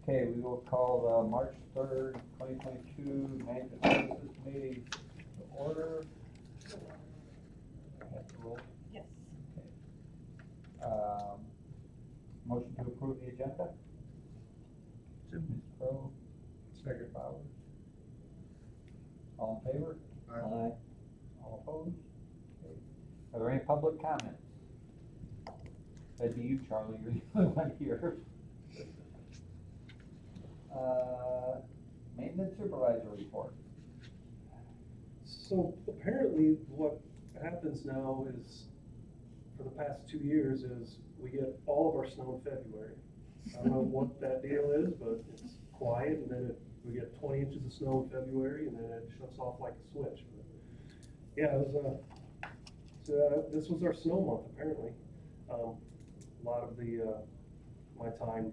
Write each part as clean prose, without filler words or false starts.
Okay, we will call the March 3rd, 2022 Management Services Committee to order. Have to roll. Yes. Okay. Motion to approve the agenda? Ms. Crowe? Second. Bowers? All in favor? Aye. All opposed? Okay. Are there any public comments? That'd be you, Charlie, you're the only one here. Maintenance Supervisor report. So apparently what happens now is, for the past 2 years, is we get all of our snow in February. I don't know what that deal is, but it's quiet, and then we get 20 inches of snow in February, and then it shuts off like a switch. But yeah, it was this was our snow month, apparently. A lot of my time,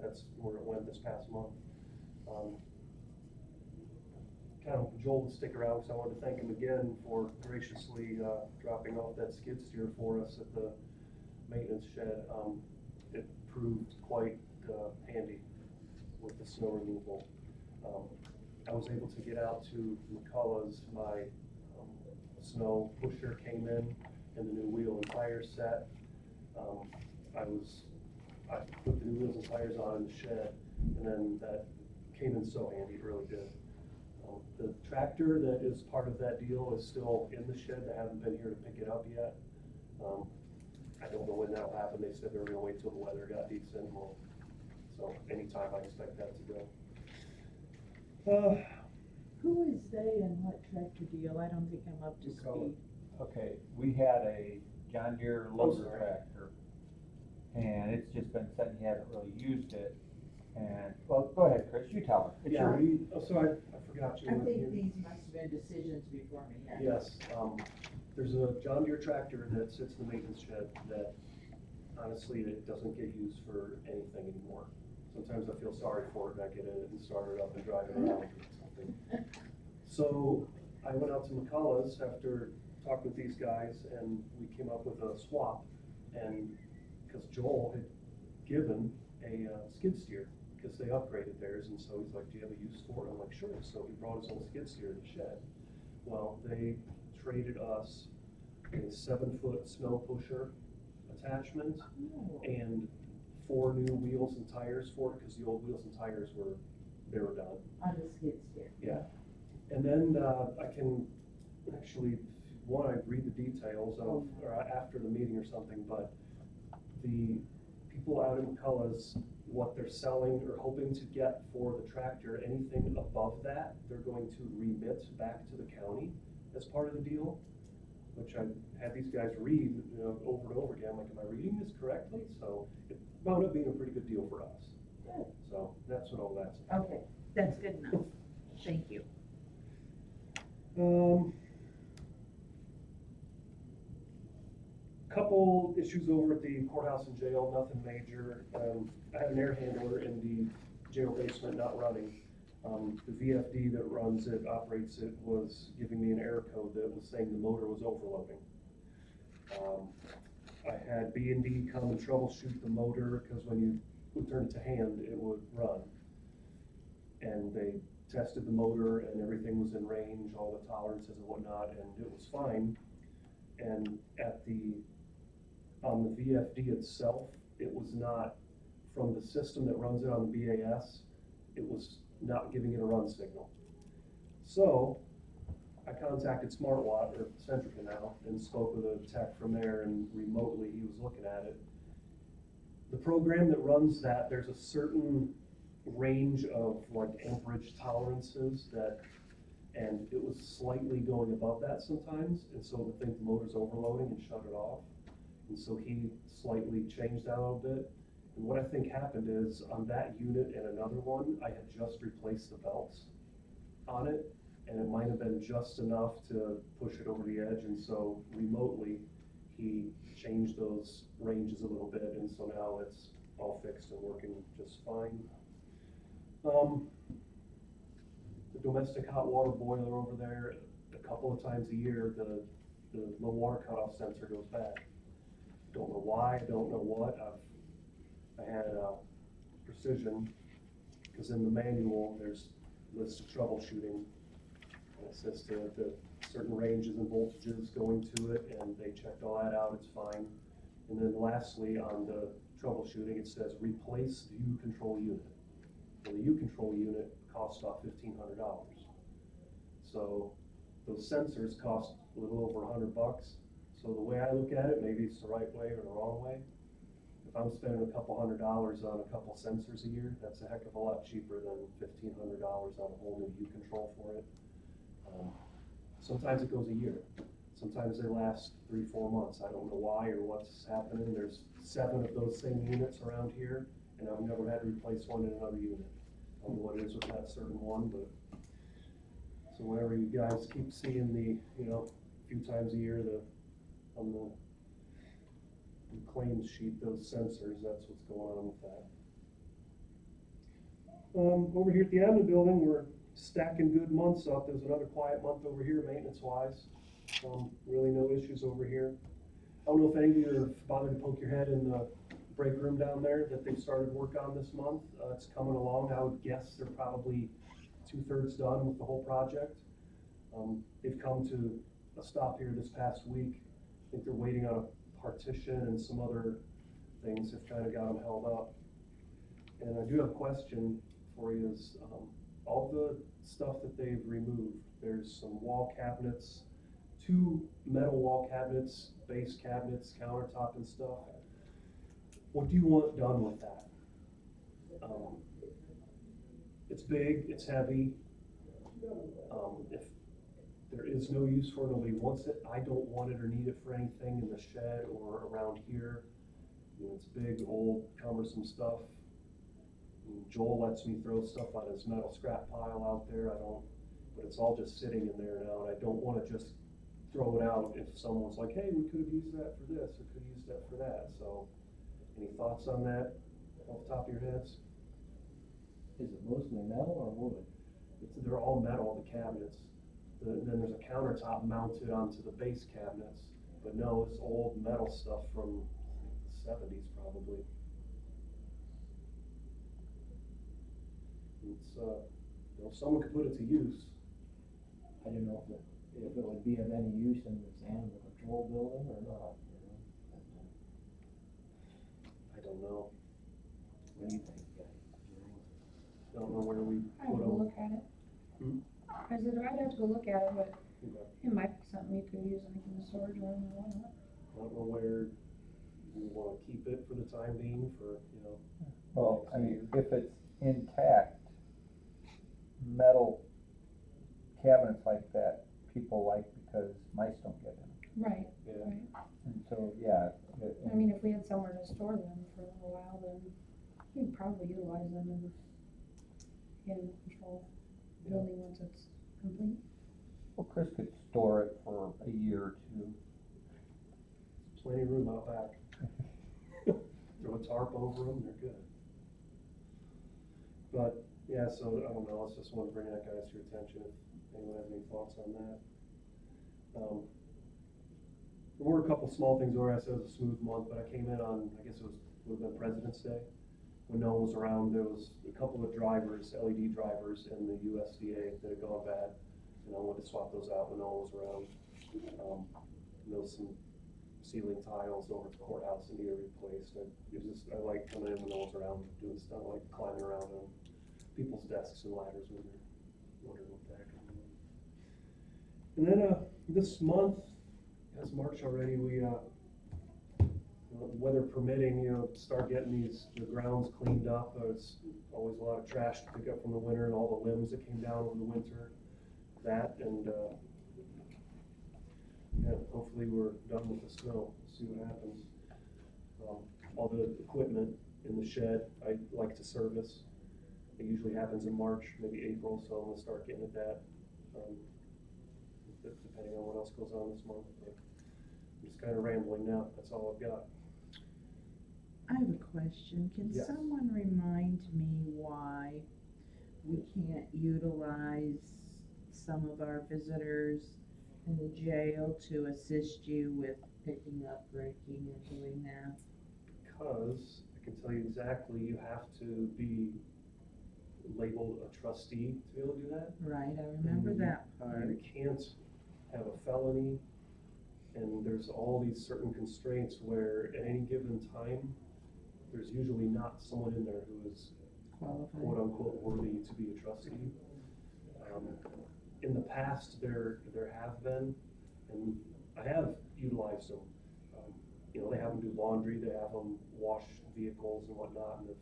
that's where it went this past month. Kind of Joel to stick around, because I wanted to thank him again for graciously dropping off that skid steer for us at the maintenance shed. It proved quite handy with the snow removal. I was able to get out to McCullough's. My snow pusher came in, and the new wheel and tire set. I put the new wheels and tires on in the shed, and then that came in so handy, it really did. The tractor that is part of that deal is still in the shed. They haven't been here to pick it up yet. I don't know when that'll happen. They said they were gonna wait till the weather got decent. Well, so anytime I expect that to go. Who is they and what tractor deal? I don't think I'm up to speed. Okay, we had a John Deere loader sorry. tractor, and it's just been sitting, he hasn't really used it. And, well, go ahead, Chris, you tell her. It's Yeah, your- so I forgot you. I were think here. these must have been decisions before me. Yes, there's a John Deere tractor that sits in the maintenance shed that honestly, it doesn't get used for anything anymore. Sometimes I feel sorry for it, and I get in it and start it up and drive it around or something. So I went out to McCullough's after talking with these guys, and we came up with a swap. And because Joel had given a skid steer, because they upgraded theirs, and so he's like, do you have a use for it? I'm like, sure. So he brought his own skid steer to the shed. Well, they traded us a 7-foot snow pusher attachment and 4 new wheels and tires for it, because the old wheels and tires were done. On the skid steer. Yeah. And then I can actually, I read the details of, or after the meeting or something, but the people out in McCullough's, what they're selling or hoping to get for the tractor, anything above that, they're going to remit back to the county as part of the deal, which I had these guys read over and over again. I'm like, am I reading this correctly? So it wound up being a pretty good deal for us. Good. So that's what all that's about. Okay, that's good enough. Thank you. Couple issues over at the courthouse and jail, nothing major. I had an air handler in the jail basement not running. The VFD that runs it, operates it, was giving me an error code that was saying the motor was overloading. I had B&D come and troubleshoot the motor, because when you would turn it to hand, it would run. And they tested the motor, and everything was in range, all the tolerances and whatnot, and it was fine. And on the VFD itself, it was not, from the system that runs it on the BAS, it was not giving it a run signal. So I contacted SmartWatt, or Centrica now, and spoke with a tech from there, and remotely he was looking at it. The program that runs that, there's a certain range of like amperage tolerances and it was slightly going above that sometimes, and so to think the motor's overloading and shut it off. And so he slightly changed that a little bit. And what I think happened is, on that unit and another one, I had just replaced the belts on it, and it might have been just enough to push it over the edge, and so remotely he changed those ranges a little bit, and so now it's all fixed and working just fine. The domestic hot water boiler over there, a couple of times a year, the low water cutoff sensor goes back. Don't know why, don't know what. I had Precision Because in the manual, there's lists of troubleshooting. And it says to the certain ranges and voltages going to it, and they checked all that out, it's fine. And then lastly, on the troubleshooting, it says replace view control unit. Well, the view control unit costs about $1,500. So those sensors cost a little over $100. So the way I look at it, maybe it's the right way or the wrong way. If I'm spending a couple $100 on a couple sensors a year, that's a heck of a lot cheaper than $1,500 on a whole new view control for it. Sometimes it goes a year. Sometimes they last 3-4 months. I don't know why or what's happening. There's 7 of those same units around here, and I've never had to replace one in another unit. I don't know what it is with that certain one, but so whenever you guys keep seeing the, a few times a year, on the claims sheet, those sensors, that's what's going on with that. Over here at the admin building, we're stacking good months up. There's another quiet month over here, maintenance-wise. Really no issues over here. I don't know if any of you are bothered to poke your head in the break room down there that they've started work on this month. It's coming along. I would guess they're probably 2/3 done with the whole project. They've come to a stop here this past week. I think they're waiting on a partition and some other things have kind of got them held up. And I do have a question for you is, all the stuff that they've removed, there's some wall cabinets, 2 metal wall cabinets, base cabinets, countertop and stuff. What do you want done with that? It's big, it's heavy. If there is no use for it, nobody wants it, I don't want it or need it for anything in the shed or around here. It's big, old, cumbersome stuff. Joel lets me throw stuff on his metal scrap pile out there. I don't, but it's all just sitting in there now, and I don't want to just throw it out if someone's like, hey, we could have used that for this, or could have used that for that. So, any thoughts on that off the top of your heads? Is it mostly metal or wood? They're all metal, the cabinets. And then there's a countertop mounted onto the base cabinets. But no, it's old metal stuff from the 70s probably. It's, someone could put it to use. I don't know if it would be of any use in this animal control building or not, I don't know. What do you think, guys? I don't know where we I'd have put to go them. look at it. Hmm? I said, I'd have to go look at it, but Okay. it might be something you could use like in the storage room or whatnot. I don't know where we want to keep it for the time being for, Well, I mean, if it's intact, metal cabinets like that, people like because mice don't get in them. Right, Yeah. right. And so, yeah. I mean, if we had somewhere to store them for a little while, then we'd probably utilize them in animal control building once it's complete. Well, Chris could store it for a year or 2. Plenty of room out back. Throw a tarp over them, they're good. But, yeah, so, I don't know, I just want to bring that guys to your attention if anyone has any thoughts on that. There were a couple small things where I said it was a smooth month, but I came in on, I guess it would have been President's Day. When no one was around, there was a couple of drivers, LED drivers in the USDA that had gone bad. And I wanted to swap those out when no one was around. There was some ceiling tiles over at the courthouse that needed replaced. I like coming in when no one's around doing stuff, like climbing around on people's desks and ladders when they're wondering what the heck is going on. And then this month, it's March already, we weather permitting, start getting the grounds cleaned up. There's always a lot of trash to pick up from the winter and all the limbs that came down over the winter. That and yeah, hopefully we're done with the snow. We'll see what happens. All the equipment in the shed I like to service. It usually happens in March, maybe April, so I'm gonna start getting at that. Depending on what else goes on this month. But I'm just kind of rambling now. That's all I've got. I have a question. Can Yes. someone remind me why we can't utilize some of our visitors in the jail to assist you with picking up, breaking, and doing that? Because I can tell you exactly, you have to be labeled a trustee to be able to do that. Right, I remember that part. You can't have a felony, and there's all these certain constraints where at any given time, there's usually not someone in there who is quote Qualified. unquote worthy to be a trustee. In the past, there have been, and I have utilized them. You know, they have them do laundry, they have them wash vehicles and whatnot, and if,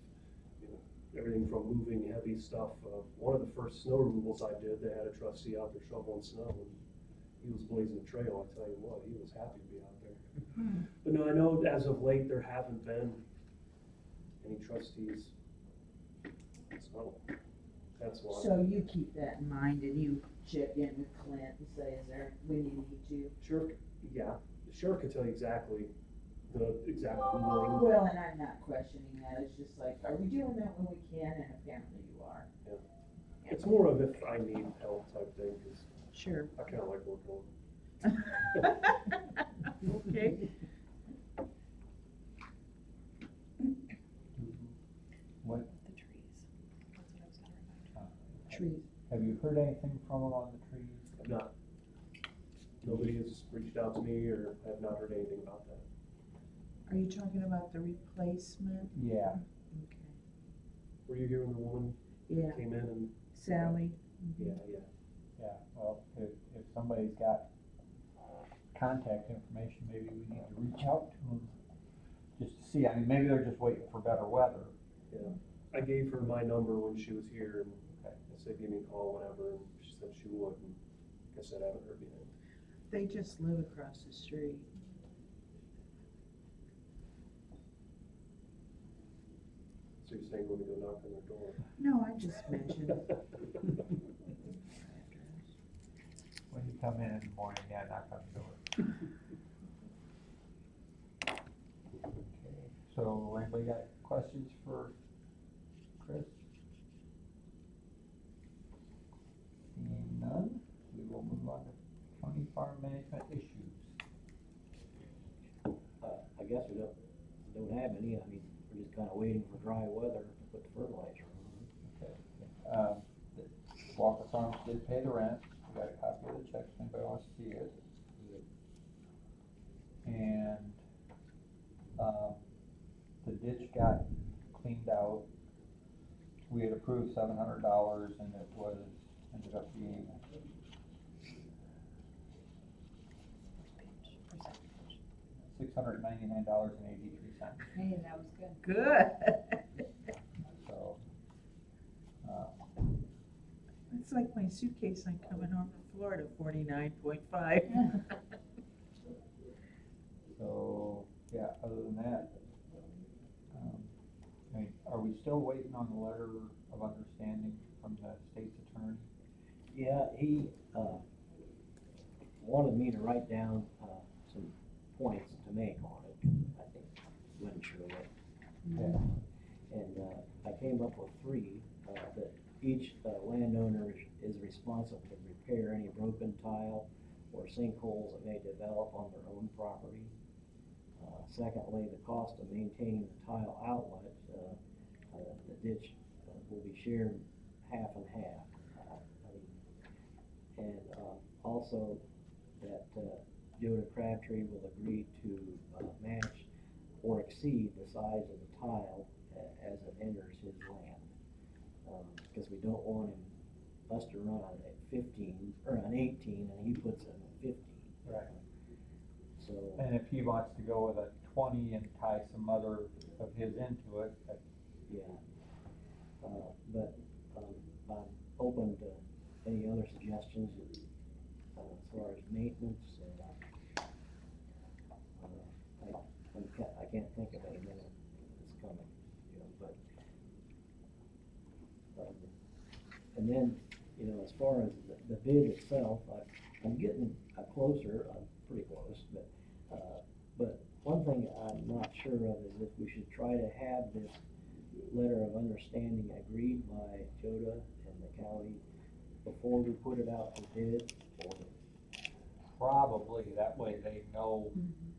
you know, everything from moving heavy stuff. One of the first snow removals I did, they had a trustee out there shoveling snow, and he was blazing a trail. I tell you what, he was happy to be out there. But no, I know as of late there haven't been any trustees. So that's why. So you keep that in mind and you check in with Clint and say, is there, when you need to? Sure, yeah, the sheriff could tell you exactly the exact ruling. Well, and I'm not questioning that, it's just like, are we doing that when we can, and apparently you are. It's more of if I need help type thing, because Sure. I kind of like working on it. Okay. What, The trees, that's what I was gonna remind you. Trees. have you heard anything from them on the trees? I've not, nobody has reached out to me, or I have not heard anything about that. Are you talking about the replacement? Yeah, Okay. Were you here when the woman Yeah, came in and? Sally. Yeah, yeah, well, if somebody's got contact information, maybe we need to reach out to them, just to see, I mean, maybe they're just waiting for better weather. yeah. I gave her my number when she was here, and Okay. I said, give me a call whenever, and she said she would, and like I said, I haven't heard anything. They just live across the street. So you're saying when we go knock on their door? No, I just mentioned. When you come in the morning, yeah, knock on the door. Okay, so anybody got questions for Chris? Seeing none, we will move on to county farm management issues. I guess we don't have any, I mean, we're just kinda waiting for dry weather to put the fertilizer on. Okay, the Walker Farms did pay the rent, we got a copy of the check, if anybody wants to see it. And, the ditch got cleaned out. We had approved $700 and it was, ended up being $699.83. Hey, that was good. Good. So, It's like my suitcase I'm coming home from Florida, 49.5. so, yeah, other than that, I mean, are we still waiting on the letter of understanding from the state's attorney? Yeah, he, wanted me to write down, some points to make on it, I think, wasn't sure what. Yeah. And, I came up with 3, that each, landowner is responsible to repair any broken tile or sinkholes that may develop on their own property. Secondly, the cost of maintaining the tile outlet, the ditch will be shared half and half. And also that Joda Crabtree will agree to match or exceed the size of the tile as it enters his land. Because we don't want us to run on a 15 or an 18 and he puts in a 15. Right. So. And if he wants to go with a 20 and tie some other of his into it, that's. Yeah. But I'm open to any other suggestions as far as maintenance. I can't think of anything that's coming, you know, but, and then, you know, as far as the bid itself, I'm getting closer, I'm pretty close, but one thing I'm not sure of is if we should try to have this letter of understanding agreed by Joda and the county before we put it out for bid, or. Probably, that way they know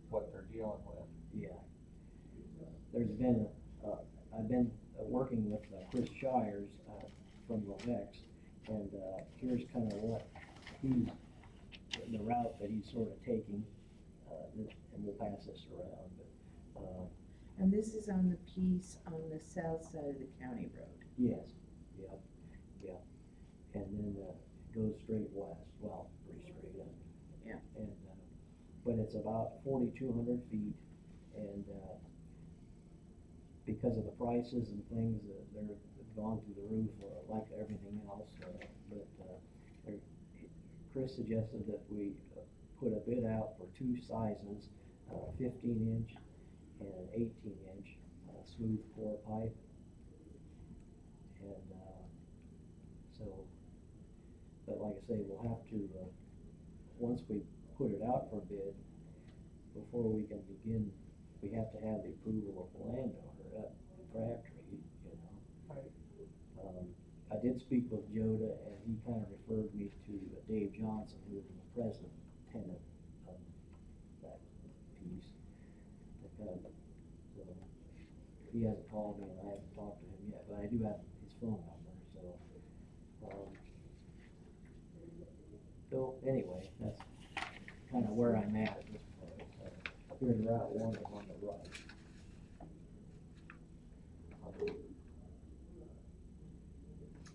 what they're dealing with. Yeah. There's been, I've been working with Chris Shires, from Hvac, and, here's kind of what he's, the route that he's sort of taking, and we'll pass this around, but, And this is on the piece on the south side of the county road. yes, yeah, and then, it goes straight west, well, pretty straight up. Yeah. And, but it's about 4,200 feet, and, because of the prices and things, they're gone through the roof, like everything else, but, Chris suggested that we put a bid out for two sizes, 15-inch and an 18-inch, smooth core pipe. And, so, but like I say, we'll have to, once we put it out for bid, before we can begin, we have to have the approval of the landowner at Crabtree, you know. Right. I did speak with Joda, and he kind of referred me to Dave Johnson, who is the president tenant of that piece. So he hasn't called me, and I haven't talked to him yet, but I do have his phone number, so anyway, that's kind of where I'm at this point. Here's Route 1 is on the right.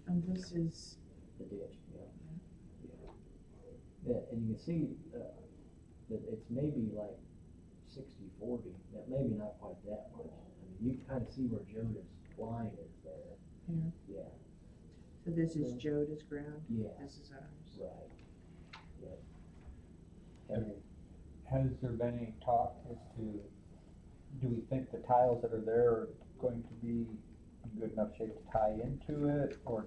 And this is, The ditch, yeah, and you can see, that it's maybe like 60-40, that maybe not quite that much. I mean, you can kind of see where Joda's line is there. here, Yeah, so this is Joda's ground? Yeah. This is ours. right, yeah. And Has there been any talk as to, do we think the tiles that are there are going to be in good enough shape to tie into it, or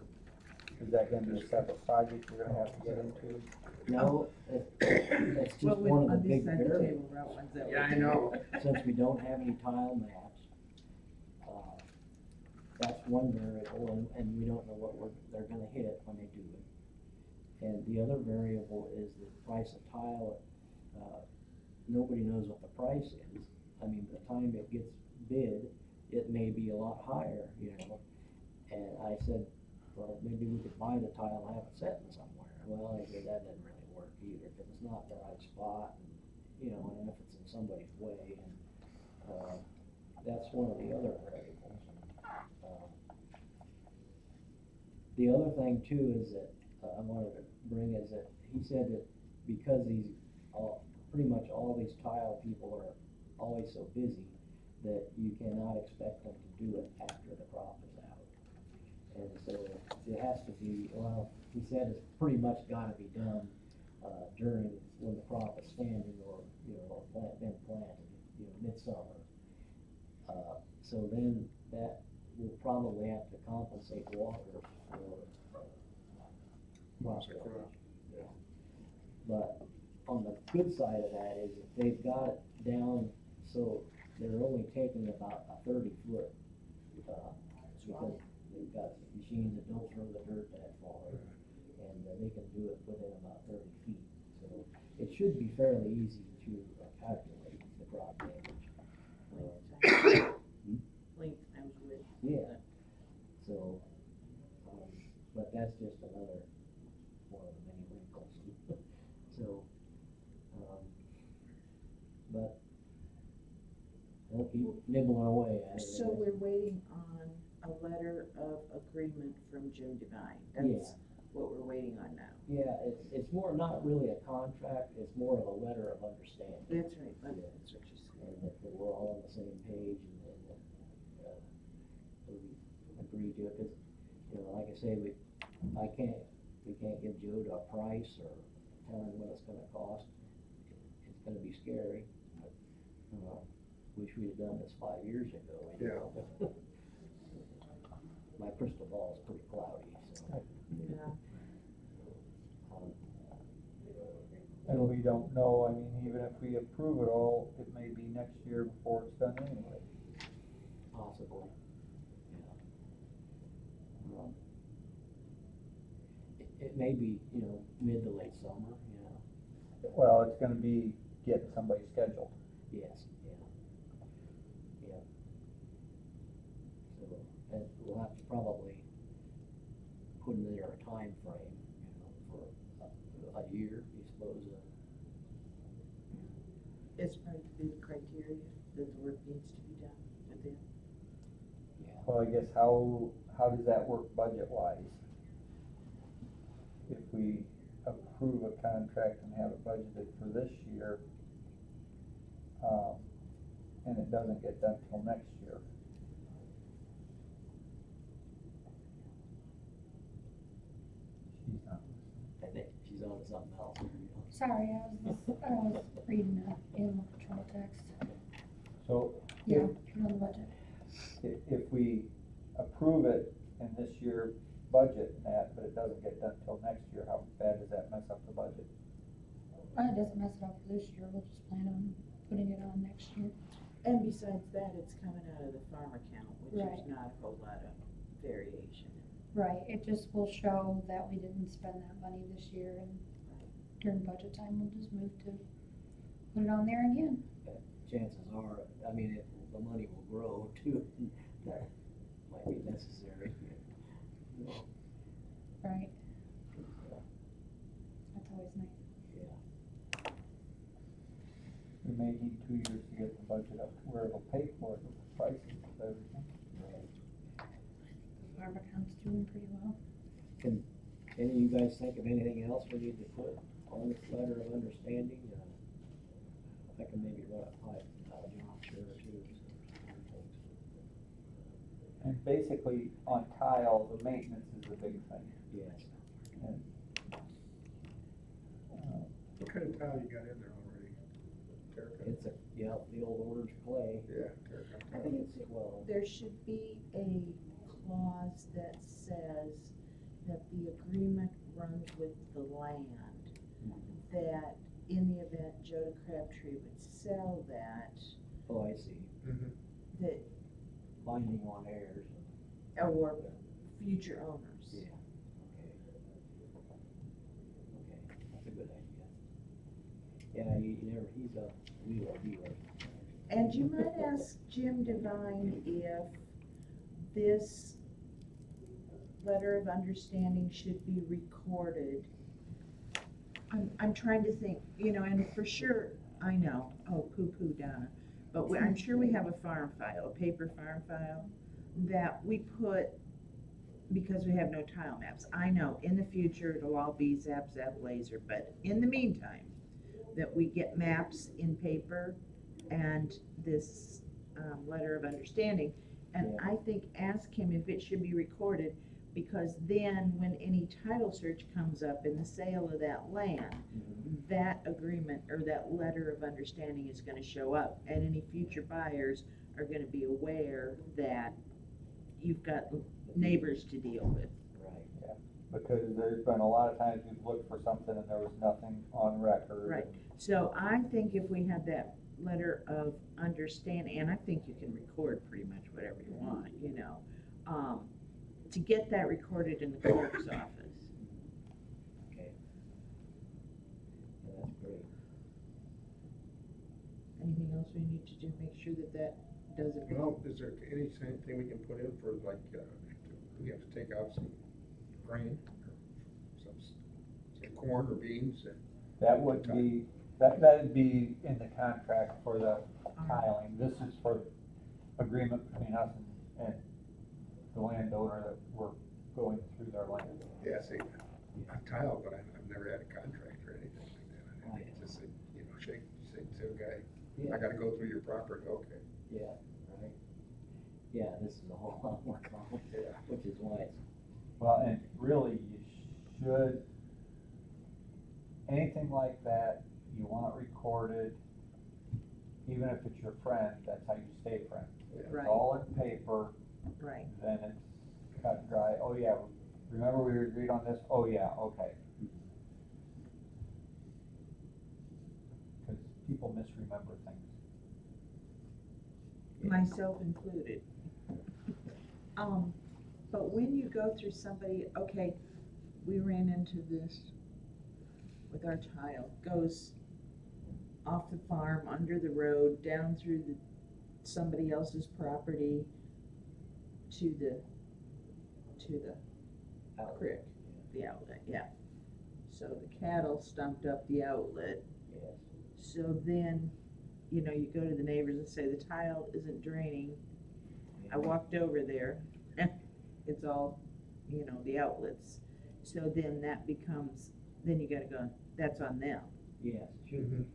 is that gonna be a separate project we're gonna have to get into? no, it's just Well, one of the on this big side of the variables. table, route one's that Yeah, way. I know. Since we don't have any tile maps, that's one variable, and we don't know what they're gonna hit when they do it. And the other variable is the price of tile. Nobody knows what the price is. I mean, by the time it gets bid, it may be a lot higher, you know. And I said, well, maybe we could buy the tile and have it setting somewhere. Well, I said, that doesn't really work either, because it's not the right spot, and, you know, and if it's in somebody's way, and, that's one of the other variables. The other thing too is that, I wanted to bring is that he said that because pretty much all these tile people are always so busy, that you cannot expect them to do it after the crop is out. And so it has to be, well, he said it's pretty much gotta be done, during, when the crop is standing or, you know, or been planted, you know, midsummer. So then that will probably have to compensate Walker for, crop rotation. Yeah. But on the good side of that is if they've got it down, so they're only taking about a 30-foot, because they've got machines that don't throw the dirt that far, and they can do it within about 30 feet. So it should be fairly easy to calculate the crop damage. Length times width. Yeah, so, but that's just another one of the many wrinkles. So, but we'll keep nibbling away at it. So we're waiting on a letter of agreement from Jim Devine. Yeah. That's what we're waiting on now. Yeah, it's more, not really a contract, it's more of a letter of understanding. That's right, Yeah. that's what you said. And that we're all on the same page, and we agree to it, because, you know, like I say, we can't give Joe a price or tell him what it's gonna cost. It's gonna be scary, but, wish we'd have done this 5 years ago, you know. My crystal ball is pretty cloudy, so. Yeah. And we don't know, I mean, even if we approve it all, it may be next year before it's done anyway. Possibly, yeah. It may be, you know, mid to late summer, you know. Well, it's gonna be getting somebody scheduled. Yes, yeah. So, and we'll have to probably putting in there a time frame, for a year, you suppose, It's part of the criteria that the work needs to be done within. yeah. Well, I guess how does that work budget-wise? If we approve a contract and have it budgeted for this year, and it doesn't get done till next year. She's not listening. I think she's on to something else. Sorry, I was reading the animal control text. So, Yeah, on the budget. if we approve it in this year budget and that, but it doesn't get done till next year, how bad does that mess up the budget? It doesn't mess it up for this year, we'll just plan on putting it on next year. And besides that, it's coming out of the farm account, which Right. is not a whole lot of variation. Right, it just will show that we didn't spend that money this year, and during budget time, we'll just move to put it on there again. Chances are, I mean, the money will grow too, that might be necessary. Right, Yeah. that's always nice. Yeah. We may need 2 years to get the budget up to where it'll pay for it, with the prices of everything. The farm account's doing pretty well. Can any of you guys think of anything else we need to put on this letter of understanding? I can maybe run it by John sure too. And basically, on tile, the maintenance is the big thing. Yes. And, What kind of tile you got in there already? Terracotta? It's the old orange clay. Yeah, terracotta I tile. think it's, Well, there should be a clause that says that the agreement runs with the land, that in the event Joe Crabtree would sell that, oh, I see. Mhm. that, Binding on heirs. or future owners. Yeah. Okay. Okay, that's a good idea. Yeah, he's a wheeler dealer. And you might ask Jim Devine if this letter of understanding should be recorded. I'm trying to think, and for sure, I know, poo-poo Donna, but I'm sure we have a farm file, a paper farm file, that we put, because we have no tile maps. I know, in the future, it'll all be zap, laser, but in the meantime, that we get maps in paper and this letter of understanding. And Yeah. I think ask him if it should be recorded, because then when any title search comes up in the sale of that land, that agreement or that letter of understanding is gonna show up, and any future buyers are gonna be aware that you've got neighbors to deal with. Right. because there's been a lot of times we've looked for something and there was nothing on record. Right. So I think if we had that letter of understanding, and I think you can record pretty much whatever you want, to get that recorded in the clerk's office. Okay. Yeah, that's great. Anything else we need to do, make sure that that doesn't. Well, is there anything we can put in for like, we have to take out some grain or some corn or beans and That would be, that'd be in the contract for the tiling. This is for agreement between us and the landowner that we're going through their land. yeah, see, I tile, but I've never had a contract or anything like that. I just say, say to a guy, Yeah. I gotta go through your property, okay. Yeah, right. Yeah, this is a whole lot more complicated, Yeah. which is why it's, Well, and really, you should, anything like that, you want recorded, even if it's your friend, that's how you stay friends. If Right. it's all in paper, Right. then it's cut and dry. Oh, yeah, remember we agreed on this? Oh, yeah, okay. Because people misremember things. Myself included. But when you go through somebody, okay, we ran into this with our tile, goes off the farm, under the road, down through somebody else's property to the outlet, creek, the outlet, yeah. So the cattle stumped up the outlet, yes. so then, you know, you go to the neighbors and say the tile isn't draining. I walked over there, it's all, you know, the outlets. So then that becomes, then you gotta go, that's on them, Yes, sure. Mhm.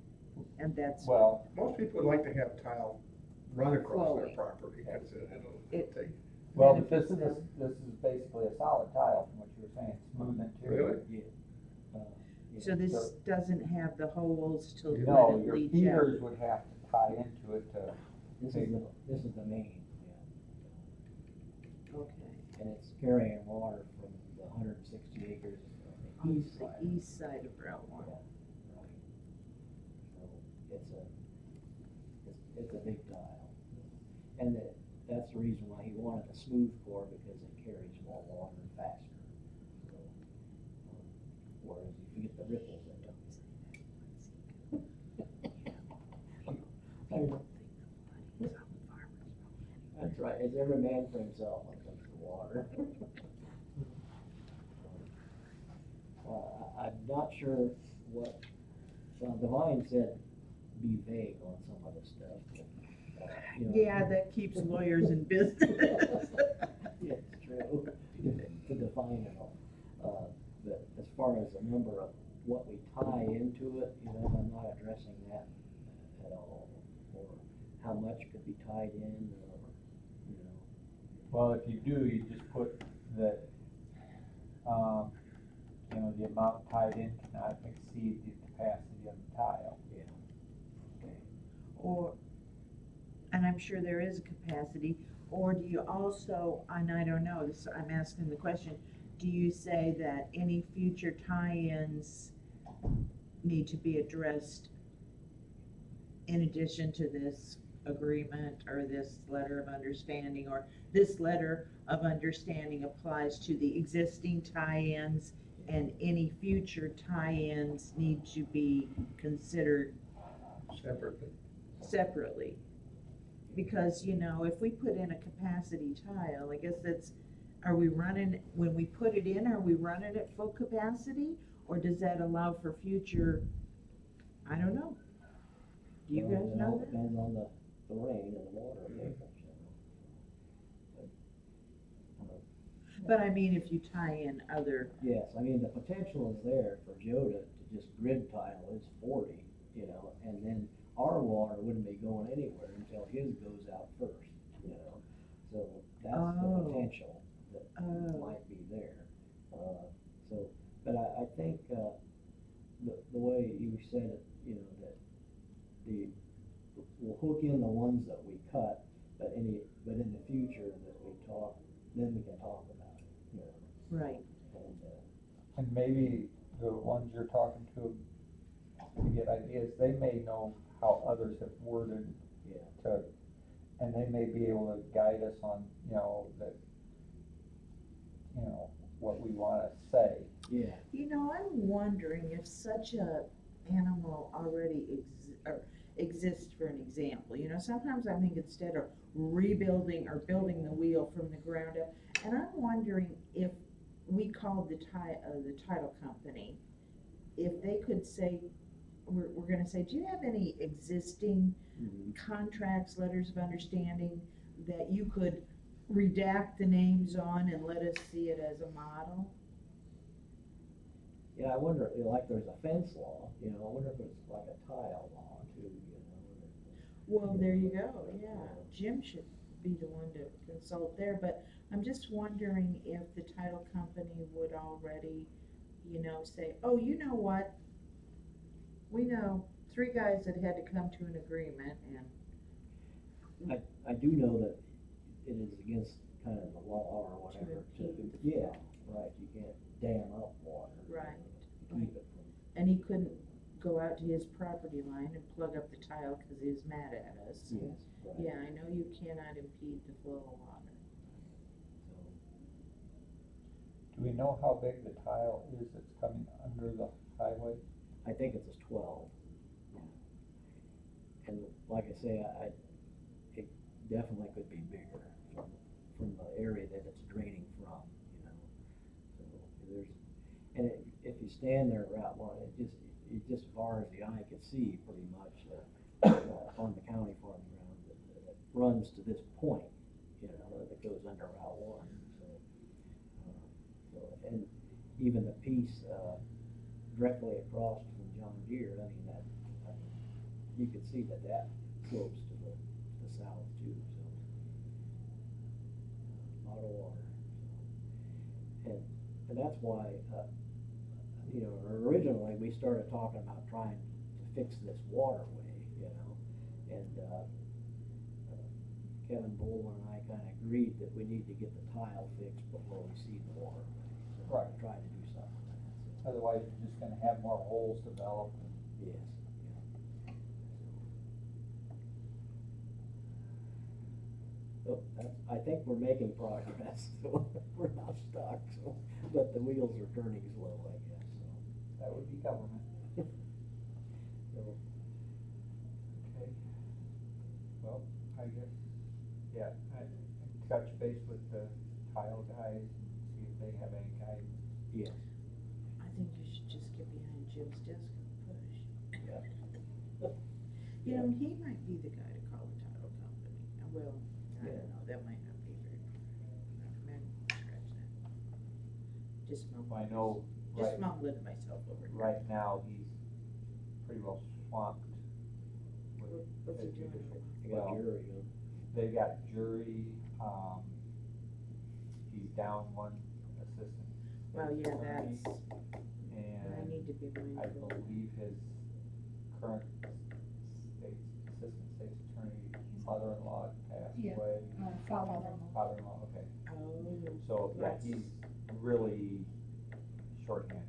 and that's, Well, Most people would like to have tile run across their Flowing. property, because it'll It- take, well, but benefits this them. is basically a solid tile from what you were saying, smooth interior. really? Yeah. Yeah. so this So- doesn't have the holes to let No, it your leach out. feeders would have to tie into it to, This is the main, Okay, and it's carrying water from the 160 acres on the on east the side. east side of Route One. Yeah, right. So it's a big tile. And that's the reason why he wanted a smooth core, because it carries more water faster. So, whereas if you get the ripples, it don't. That's right, it's every man for himself when it comes to water. I'm not sure what, well, Divine said be vague on some of the stuff, but, you know. Yeah, that keeps lawyers in business. Yeah, it's true, to define it all. But as far as the number of what we tie into it, you know, I'm not addressing that at all. Or how much could be tied in, or, you know. well, if you do, you just put that, you know, the amount tied in cannot exceed the capacity of the tile. Yeah. Okay. Or, and I'm sure there is a capacity, or do you also, and I don't know, this, I'm asking the question, do you say that any future tie-ins need to be addressed in addition to this agreement, or this letter of understanding, or this letter of understanding applies to the existing tie-ins, and any future tie-ins need to be considered Separately. separately? Because, you know, if we put in a capacity tile, I guess that's, are we running, when we put it in, are we running at full capacity? Or does that allow for future, I don't know. Do you Well, guys it know all that? depends on the rain and the water tables, you know. But I mean, if you tie in other, Yes, I mean, the potential is there for Joe to just grid tile his 40, you know, and then our water wouldn't be going anywhere until his goes out first, you know. So that's the Oh. potential that Oh. might be there. So, but I think, the way you said it, you know, that we'll hook in the ones that we cut, but in the future that we talk, then we can talk about it, you know. right, And maybe the ones you're talking to get ideas, they may know how others have worded Yeah. to, and they may be able to guide us on, you know, that, you know, what we wanna say. Yeah. you know, I'm wondering if such a animal already exists, for an example, you know, sometimes I think instead of rebuilding or building the wheel from the ground up, and I'm wondering if we called the title company, if they could say, we're gonna say, do you have any existing Mhm. contracts, letters of understanding that you could redact the names on and let us see it as a model? Yeah, I wonder, you know, like there's a fence law, you know, I wonder if it's like a tile law too, you know. Well, there you go, yeah, Jim should be the one to consult there, but I'm just wondering if the title company would already, you know, say, oh, you know what? We know 3 guys that had to come to an agreement, and I do know that it is against kind of the law or whatever impede. yeah, right, you can't dam up water. Right, To keep it from, and he couldn't go out to his property line and plug up the tile because he was mad at us. yes, right. Yeah, I know you cannot impede the flow of water. Do we know how big the tile is that's coming under the highway? I think it's a 12. And like I say, it definitely could be bigger from the area that it's draining from, you know. So, stand there Route 1, it just as far as the eye could see, pretty much, on the county farm ground, that runs to this point, you know, that goes under Route 1, so, and even the piece, directly across from John Deere, I mean, you could see that slopes to the south too, so. A lot of water. And that's why, you know, originally we started talking about trying to fix this waterway, you know, and, Kevin Bowler and I kinda agreed that we need to get the tile fixed before we see the waterway. So Right. we're trying to do something like that, so. Otherwise, you're just gonna have more holes develop. Yes, yeah. So I think we're making progress, so we're not stuck, so, but the wheels are turning slow, I guess, so. That would be government. So, Okay. Well, I guess, yeah, I touch base with the tile guys and see if they have any guidance. yes, I think you should just get behind Jim's desk and push. yeah. You know, he might be the guy to call the title company. Well, I Yeah. don't know, that might not be very, maybe scratch that. Just I mumbling, know, just right, mumbling to myself over here. right now, he's pretty well swamped with What's he the doing? judicial. I got Well, jury, huh? they got jury, he's down one assistant. Well, state yeah, attorney, that's, I And need to be I mindful. believe his current assistant state's attorney, father-in-law passed Yeah. away. Father-in-law. Father-in-law, okay. Oh, So, yeah, That's- he's really shorthanded.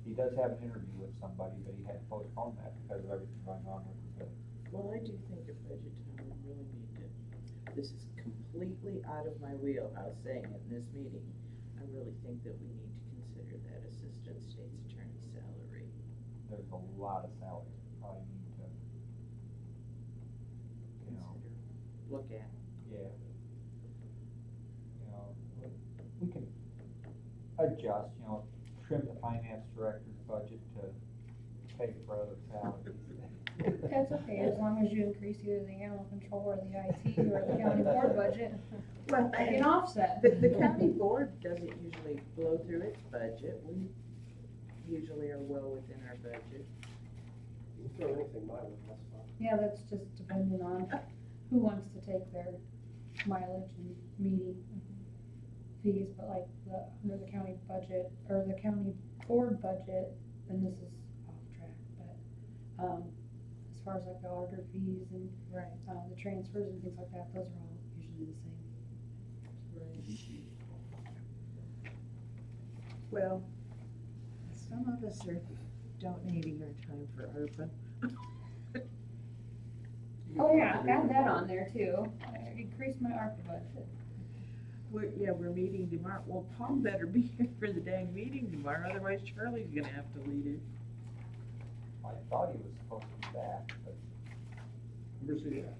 He does have an interview with somebody, but he had to postpone that because of everything going on with the, well, I do think at budget time, we really need to, this is completely out of my wheelhouse saying it in this meeting. I really think that we need to consider that assistant state's attorney salary. there's a lot of salaries we probably need to, you know, Consider, look at. yeah. You know, we can adjust, you know, trim the finance director's budget to pay for other salaries. That's okay, as long as you increase either the animal control or the IT or the county board budget, Well, I can offset. the county board doesn't usually blow through its budget. We usually are well within our budget. You can throw anything my way, that's fine. Yeah, that's just depending on who wants to take their mileage and meeting fees, but like under the county budget, or the county board budget, then this is off track, but, as far as like the auditor fees and, Right. the transfers and things like that, those are all usually the same. Well, some of us are donating our time for ARPA. Oh yeah, add that on there too, increase my ARPA budget. We're meeting tomorrow. Well, Paul better be here for the dang meeting tomorrow, otherwise Charlie's gonna have to lead it. I thought he was supposed to be back, but Where's he at?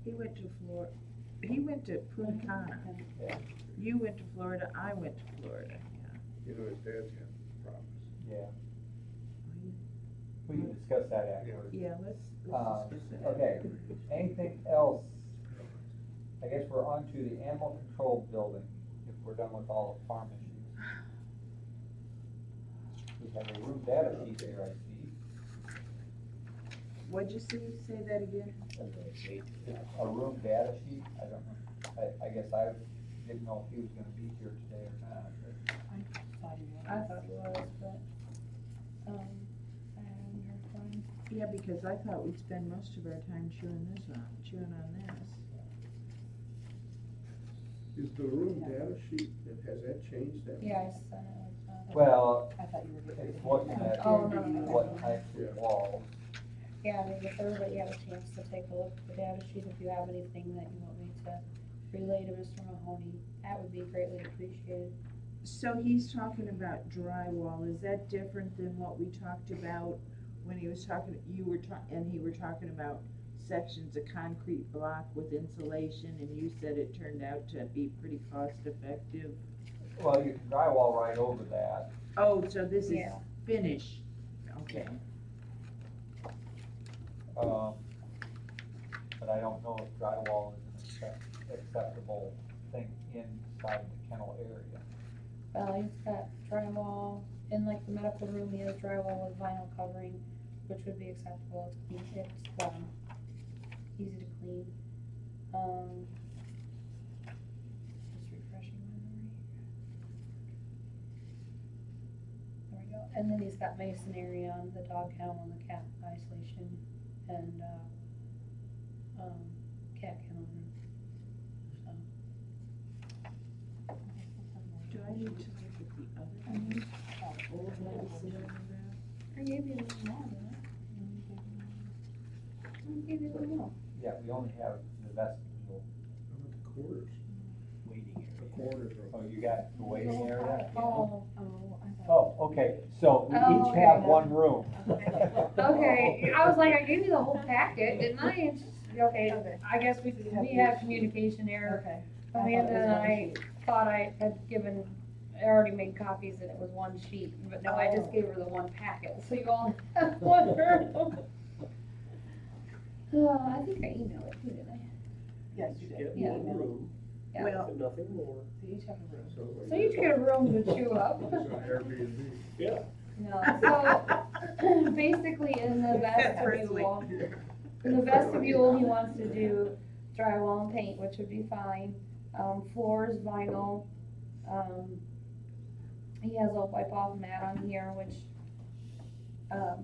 He went to Punta Cana. yeah, You went to Florida, I went to Florida, yeah. You know, his dad's got problems. yeah, we can discuss that afterwards. Yeah, let's discuss that. Okay, anything else? I guess we're on to the animal control building, if we're done with all the farm issues. We have a room data sheet there, I see. What'd you say that again? A room data sheet, I don't know, I guess I didn't know if he was gonna be here today or not, but I thought it was, but, I haven't heard from him. Yeah, because I thought we'd spend most of our time chewing on this. Is the room data sheet, has that changed that? Yeah, I sent it like that. well, I thought you were it's looking at Oh, no, no, what no. types of walls. Yeah, I mean, if everybody had a chance to take a look at the data sheet, if you have anything that you want me to relay to Mr. Mahoney, that would be greatly appreciated. So he's talking about drywall, is that different than what we talked about when he was talking, you were and he were talking about sections of concrete block with insulation, and you said it turned out to be pretty cost effective? Well, you can drywall right over that. Oh, so this is Yeah. finish, okay. But I don't know if drywall is an acceptable thing inside the kennel area. Well, he's got drywall, in like the medical room, he has drywall with vinyl covering, which would be acceptable, it's clean, it's, easy to clean. Just refreshing my memory. There we go, and then he's got masonry on the dog kennel and the cat isolation, and, cat kennel room, so. Do I need to look at the other? Old ones in there? I gave you a little more, didn't I? I gave you a little more. Yeah, we only have the vestibule. How about the quarters? Waiting area. The quarters are. Oh, you got the waiting area? Oh, I Oh, thought. okay, so we Oh, each okay, have now. one room. Okay, I was like, I gave you the whole packet, didn't I? It's- Okay, I guess we had communication error. Okay. Amanda and I thought I had given, I already made copies and it was one sheet, but no, I just gave her the one packet, so you all have one room. I think I emailed it too, didn't I? Yes, you did. Get Yeah. one room, Yeah. Well, and nothing more. so each have a room. So you each get a room to chew up. It's an Airbnb. Yeah. No, so basically in the vestibule, he wants to do drywall and paint, which would be fine. Floors, vinyl. He has a wipe off mat on here, which, I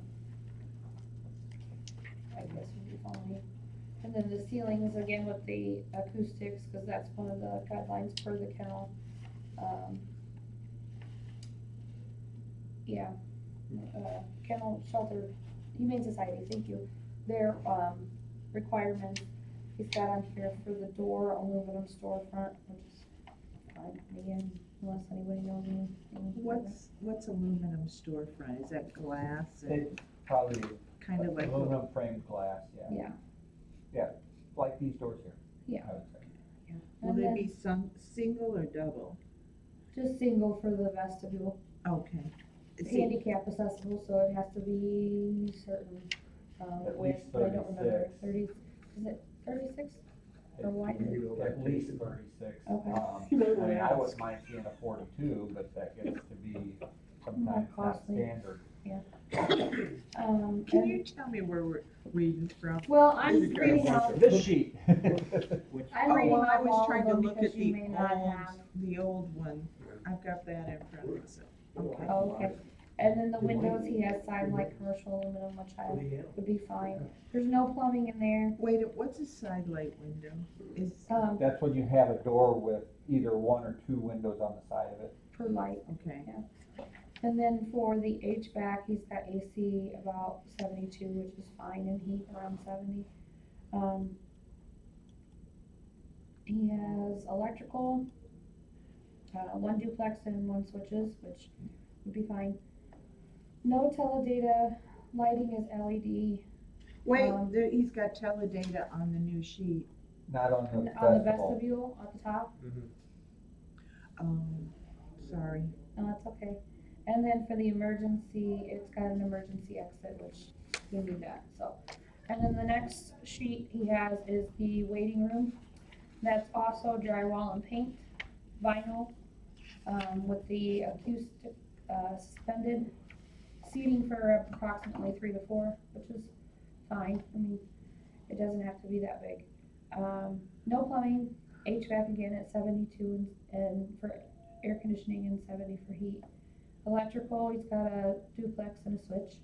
guess would be fine. And then the ceilings, again with the acoustics, cause that's one of the guidelines for the kennel. Yeah, kennel shelter, Humane Society, thank you. Their, requirements, he's got on here for the door, aluminum storefront, which is fine, again, unless anybody knows anything. What's aluminum storefront? Is that glass and It probably kind of like? aluminum framed glass, yeah. Yeah, Like these doors here. Yeah. I would say. Will and they then be single or double? just single for the vestibule. Okay. It's See, handicap accessible, so it has to be certain, At width, least I don't remember, 36. 30, is it 36? Or wide? At least 36. Okay. I mean, I wouldn't mind seeing a 42, but that gets to be sometimes not costly. standard. Can And- you tell me where we're reading from? Well, I'm You gotta reading watch out, it. This sheet. I'm Oh, reading well, I off was all trying of to them look because at you may not have. the old one. I've got that in front of me, so, okay. Oh, okay. And then the windows, he has side light commercial aluminum, which I would be fine. There's no plumbing in there. Wait, what's a side light window? Is, That's when you have a door with either one or two windows on the side of it. For light. okay. And then for the HVAC, he's got AC about 72, which is fine, and heat around 70. He has electrical, one duplex and one switches, which would be fine. No teledata, lighting is LED. Wait, Um, he's got teledata on the new sheet. Not on the On the vestibule. vestibule at the top, Sorry. no, that's okay. And then for the emergency, it's got an emergency exit, which you need that, so. And then the next sheet he has is the waiting room. That's also drywall and paint, vinyl, with the acoustic, suspended seating for approximately 3 to 4, which is fine. I mean, it doesn't have to be that big. No plumbing, HVAC again at 72 and for air conditioning and 70 for heat. Electrical, he's got a duplex and a switch.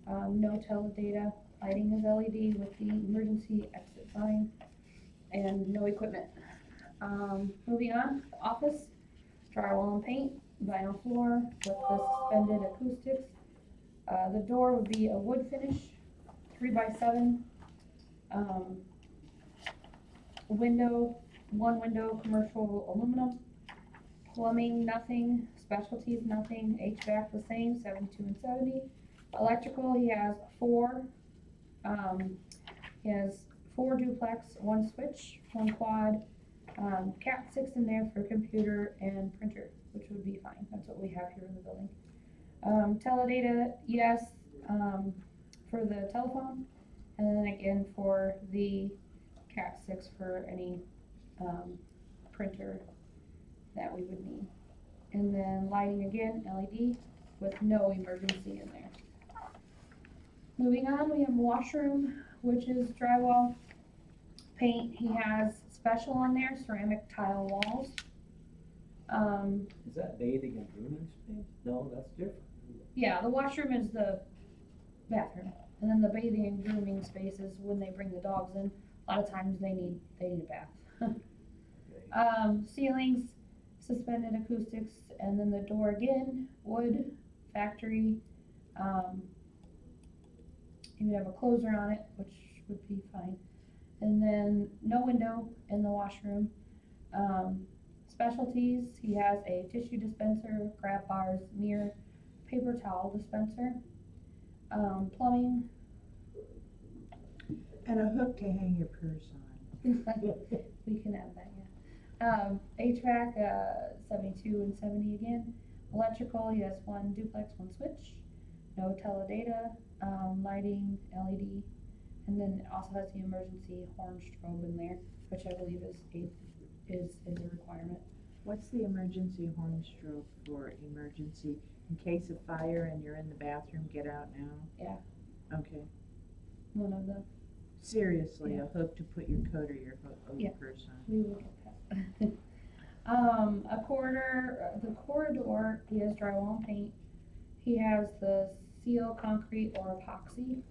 No teledata, lighting is LED with the emergency exit sign, and no equipment. Moving on, office, drywall and paint, vinyl floor with the suspended acoustics. The door would be a wood finish, 3x7. One window, commercial aluminum. Plumbing, nothing. Specialties, nothing. HVAC, the same, 72 and 70. Electrical, he has 4. He has 4 duplex, 1 switch, 1 quad, Cat 6 in there for computer and printer, which would be fine, that's what we have here in the building. Teledata, yes, for the telephone, and then again for the Cat 6 for any, printer that we would need. And then lighting again, LED, with no emergency in there. Moving on, we have Washroom, which is drywall paint. He has special on there, ceramic tile walls. Is that bathing and grooming space? No, that's different. Yeah, the washroom is the bathroom, and then the bathing and grooming space is when they bring the dogs in. A lot of times they need a bath. Okay. Ceilings, suspended acoustics, and then the door again, wood, factory. You would have a closer on it, which would be fine. And then no window in the washroom. Specialties, he has a tissue dispenser, grab bars, mirror, paper towel dispenser. Plumbing, And a hook to hang your purse on. we can add that, yeah. HVAC, 72 and 70 again. Electrical, he has one duplex, one switch. No teledata, lighting, LED, and then it also has the emergency horn strobe in there, which I believe is a requirement. What's the emergency horn strobe for emergency? In case of fire and you're in the bathroom, get out now? Yeah. Okay. One of the, Seriously, Yeah. a hook to put your coat or your Yeah. purse on. we will get that. The corridor, he has drywall and paint. He has the seal, concrete or epoxy.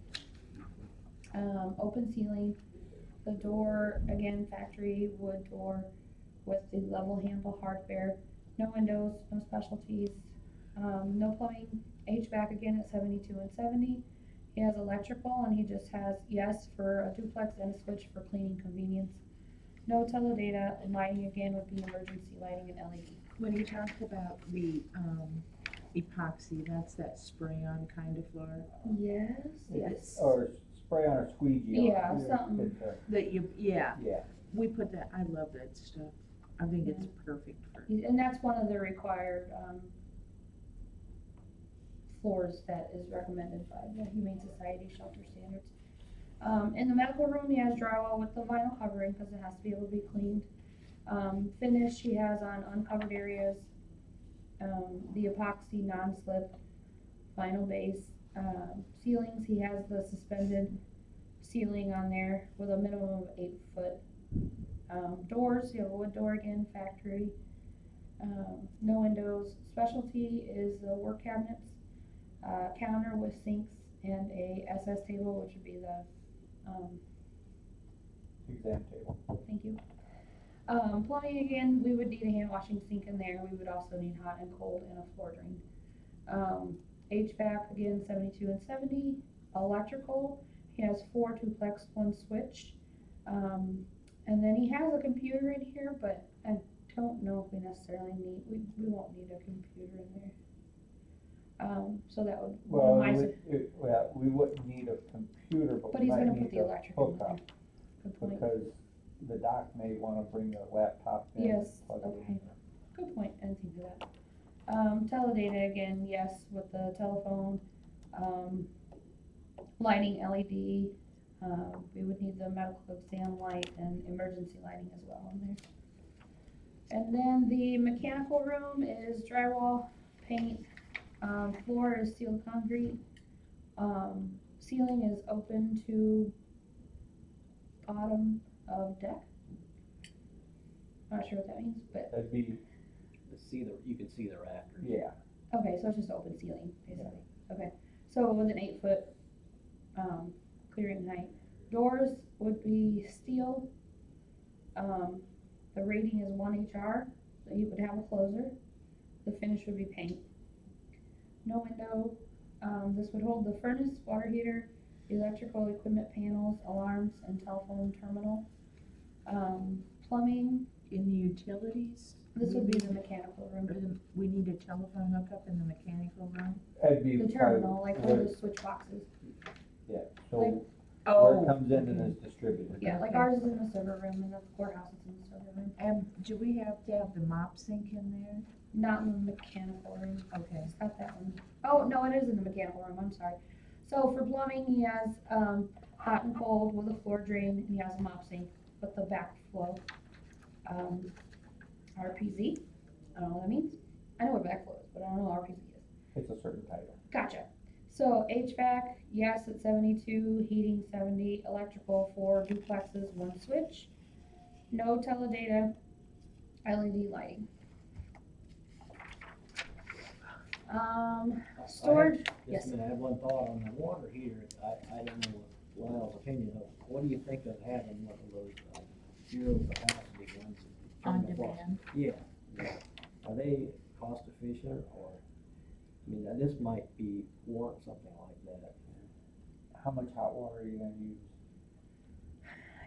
Open ceiling, the door, again, factory wood door with the level handle hardware. No windows, no specialties, no plumbing. HVAC again at 72 and 70. He has electrical and he just has yes for a duplex and a switch for cleaning convenience. No teledata, and lighting again would be emergency lighting and LED. When you talk about the epoxy, that's that spray-on kind of floor? Yes. Or spray on or squeegee on. Yeah, something. That Yeah, we put that, I love that stuff. I think it's perfect for, And that's one of the required, floors that is recommended by the Humane Society shelter standards. In the medical room, he has drywall with the vinyl covering, cause it has to be able to be cleaned. Finish, he has on uncovered areas, the epoxy non-slip vinyl base. Ceilings, he has the suspended ceiling on there with a minimum of 8 foot. Doors, you have a wood door again, factory. No windows. Specialty is the work cabinets, counter with sinks and a SS table, which would be the, exam table. thank you. Plumbing again, we would need a hand washing sink in there. We would also need hot and cold and a floor drain. HVAC again, 72 and 70. Electrical, he has 4 duplex, 1 switch. And then he has a computer in here, but I don't know if we necessarily need, we won't need a computer in there. So that would, Well, we wouldn't need a computer, but but we he's might gonna put need the a electric in there. hookup, Good point. because the doc may wanna bring a laptop in. Yes, plug it in. okay. Good point, I didn't think of that. Teledata again, yes, with the telephone, lighting LED, we would need the medical exam light and emergency lighting as well in there. And then the mechanical room is drywall, paint, floor is sealed concrete, ceiling is open to bottom of deck. Not sure what that means, but That'd be, You can see the rafters. yeah, okay, so it's just open ceiling, basically. Okay, so with an 8 foot, clearing height. Doors would be steel. The rating is 1 HR, so you would have a closer. The finish would be paint. No window. This would hold the furnace, water heater, electrical equipment panels, alarms, and telephone terminal. Plumbing, in the utilities? this would be the mechanical room. We need a telephone hookup in the mechanical room? that'd be. The probably terminal, like where what- the switch boxes. Yeah, like- so where Oh, it comes in and okay. is distributed. Yeah, like Okay. ours is in the server room and the courthouse is in the server room, And do we have to have the mop sink in there? not in the mechanical room. Okay. It's got that one. Oh, no, it is in the mechanical room, I'm sorry. So for plumbing, he has, hot and cold with a floor drain, and he has a mop sink with the backflow. RPZ, I don't know what that means. I know what backflow is, but I don't know what RPZ is. It's a certain title. Gotcha. So HVAC, yes, it's 72, heating 70, electrical 4 duplexes, 1 switch. No teledata, LED lighting. Storage, yes. Just a minute, I have one thought on the water heater. I don't know what Lyle's opinion of, what do you think of having one of those zero capacity ones? that On turn the faucet? demand? Yeah. Are they cost efficient or, I mean, this might be want something like that. How much hot water are you gonna use?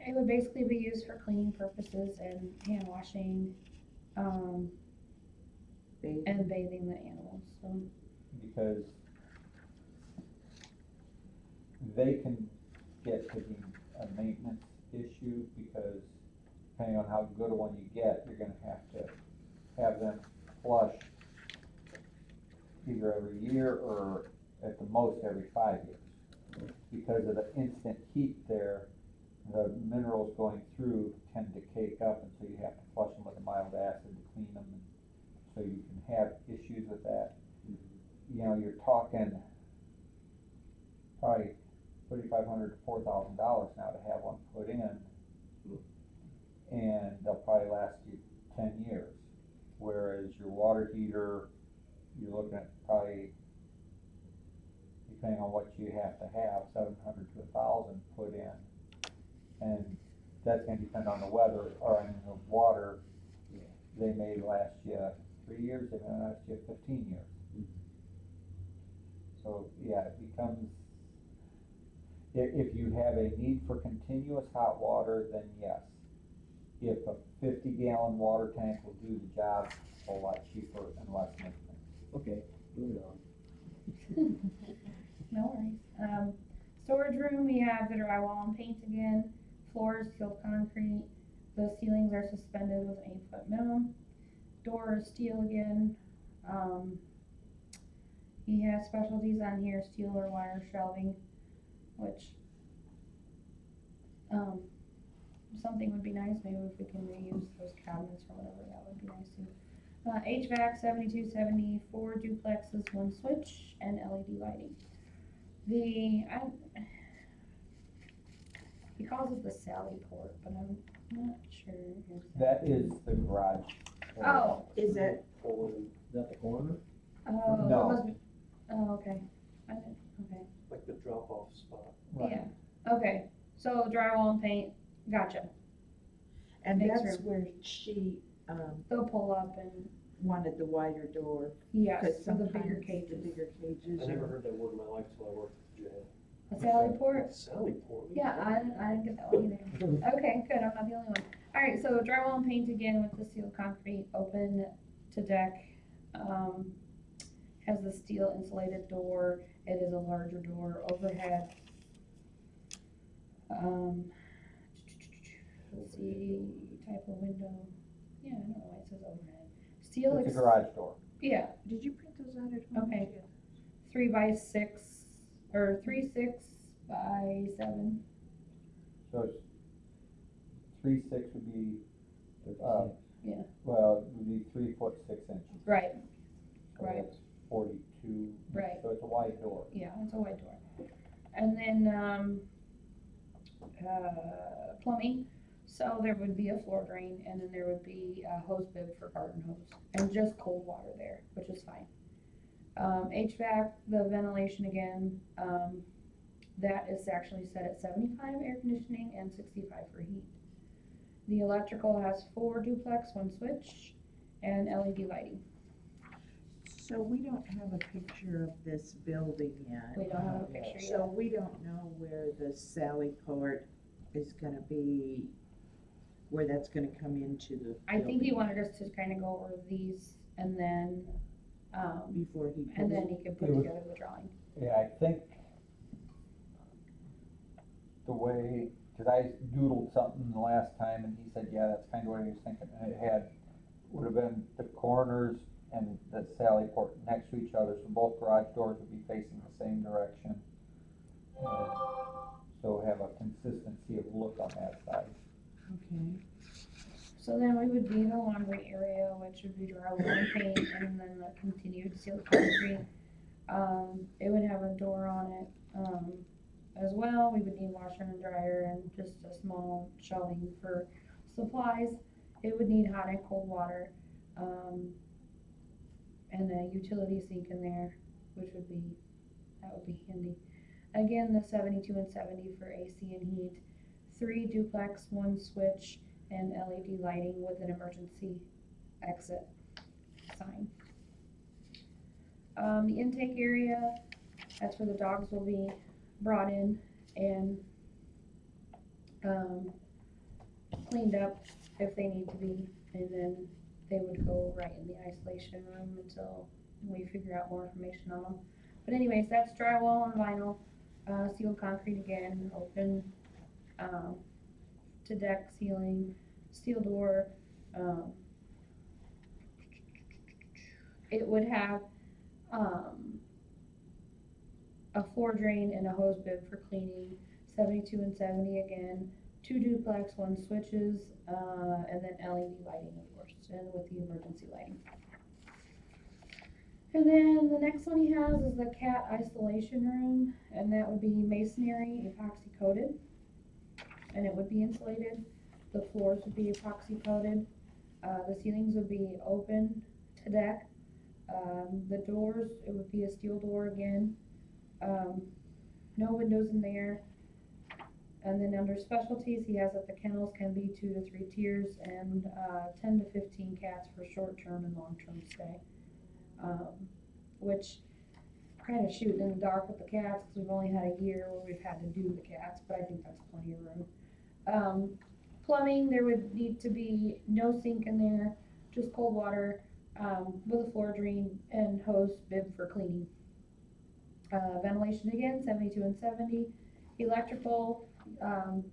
It would basically be used for cleaning purposes and hand washing, Bathing? and bathing the animals, so. Because they can get to be a maintenance issue, because depending on how good a one you get, you're gonna have to have them flush either every year or at the most every 5 years. Because of the instant heat there, the minerals going through tend to cake up, and so you have to flush them with a mild acid to clean them, and so you can have issues with that. You know, you're talking probably $3,500 to $4,000 now to have one put in, and they'll probably last you 10 years. Whereas your water heater, you're looking at probably, depending on what you have to have, 700 to 1,000 put in. And that's gonna depend on the weather, or I mean, the water. They may last you 3 years, they may last you 15 years. So, yeah, it becomes, if you have a need for continuous hot water, then yes. If a 50-gallon water tank will do the job, a lot cheaper and less maintenance. Okay, moving on. No worries. Storage room, we have the drywall and paint again, floors sealed concrete, the ceilings are suspended with an 8-foot minimum, door is steel again. He has specialties on here, steel or wire shelving, which, something would be nice, maybe if we can reuse those cabinets or whatever, that would be nice too. HVAC 7270, 4 duplexes, 1 switch, and LED lighting. He calls it the Sally port, but I'm not sure. That is the garage. Oh, Is it, Is that the corner? oh, it No. must be, oh, okay. I didn't, okay, Like the drop-off spot. Right. yeah, okay, so drywall and paint, gotcha. and Makes that's room. where she, They'll pull up and, wanted the wider door, yes, cause for the bigger sometimes the cages. bigger cages I never are. heard that word in my life till I worked at the jail. A Sally port? Sallyport? Yeah, I didn't get that one either. Okay, good, I'm not the only one. Alright, so drywall and paint again with the sealed concrete, open to deck. Has the steel insulated door, it is a larger door, overhead. Let's see, type of window, yeah, I don't know why it says overhead. Steel, It's a garage door. yeah, Did you print those out at home? Okay. 3x6, or 3/6 by 7. So it's 3/6 would be, Yeah. well, it would be 3 foot 6 inches. Right, So right. that's 42. Right. So it's a wide door. yeah, it's a white door. And then, plumbing, so there would be a floor drain, and then there would be a hose bib for garden hose, and just cold water there, which is fine. HVAC, the ventilation again, that is actually set at 75 air conditioning and 65 for heat. The electrical has 4 duplex, 1 switch, and LED lighting. So we don't have a picture of this building yet. We don't have a picture yet. So we don't know where the Sally port is gonna be, where that's gonna come into the I think he building wanted us to kind of go over these, and then, before he. and then he could put It would- together the drawing. Yeah, I think the way, cause I doodled something the last time and he said, yeah, that's kinda what he was thinking. And it had, would have been the corners and the sally port next to each other, so both garage doors would be facing the same direction. And so have a consistency of look on that side. Okay, So then we would be in the laundry area, which would be drywall and paint, and then the continued sealed concrete. It would have a door on it, as well. We would need washer and dryer and just a small shelving for supplies. It would need hot and cold water, and a utility sink in there, which would be, that would be handy. Again, the 72 and 70 for AC and heat, 3 duplex, 1 switch, and LED lighting with an emergency exit sign. The intake area, that's where the dogs will be brought in and cleaned up if they need to be, and then they would go right in the isolation room until we figure out more information on them. But anyways, that's drywall and vinyl, sealed concrete again, open to deck ceiling, steel door. It would have a floor drain and a hose bib for cleaning, 72 and 70 again, 2 duplex, 1 switches, and then LED lighting, of course, and with the emergency lighting. And then the next one he has is the cat isolation room, and that would be masonry, epoxy coated, and it would be insulated. The floors would be epoxy coated. The ceilings would be open to deck. The doors, it would be a steel door again. No windows in there. And then under specialties, he has that the kennels can be 2 to 3 tiers and 10 to 15 cats for short-term and long-term stay. Which kind of shooting in the dark with the cats because we've only had a year where we've had to do the cats, but I think that's plenty of room. Plumbing, there would need to be no sink in there, just cold water with a floor drain and hose bib for cleaning. Ventilation again, 72 and 70. Electrical,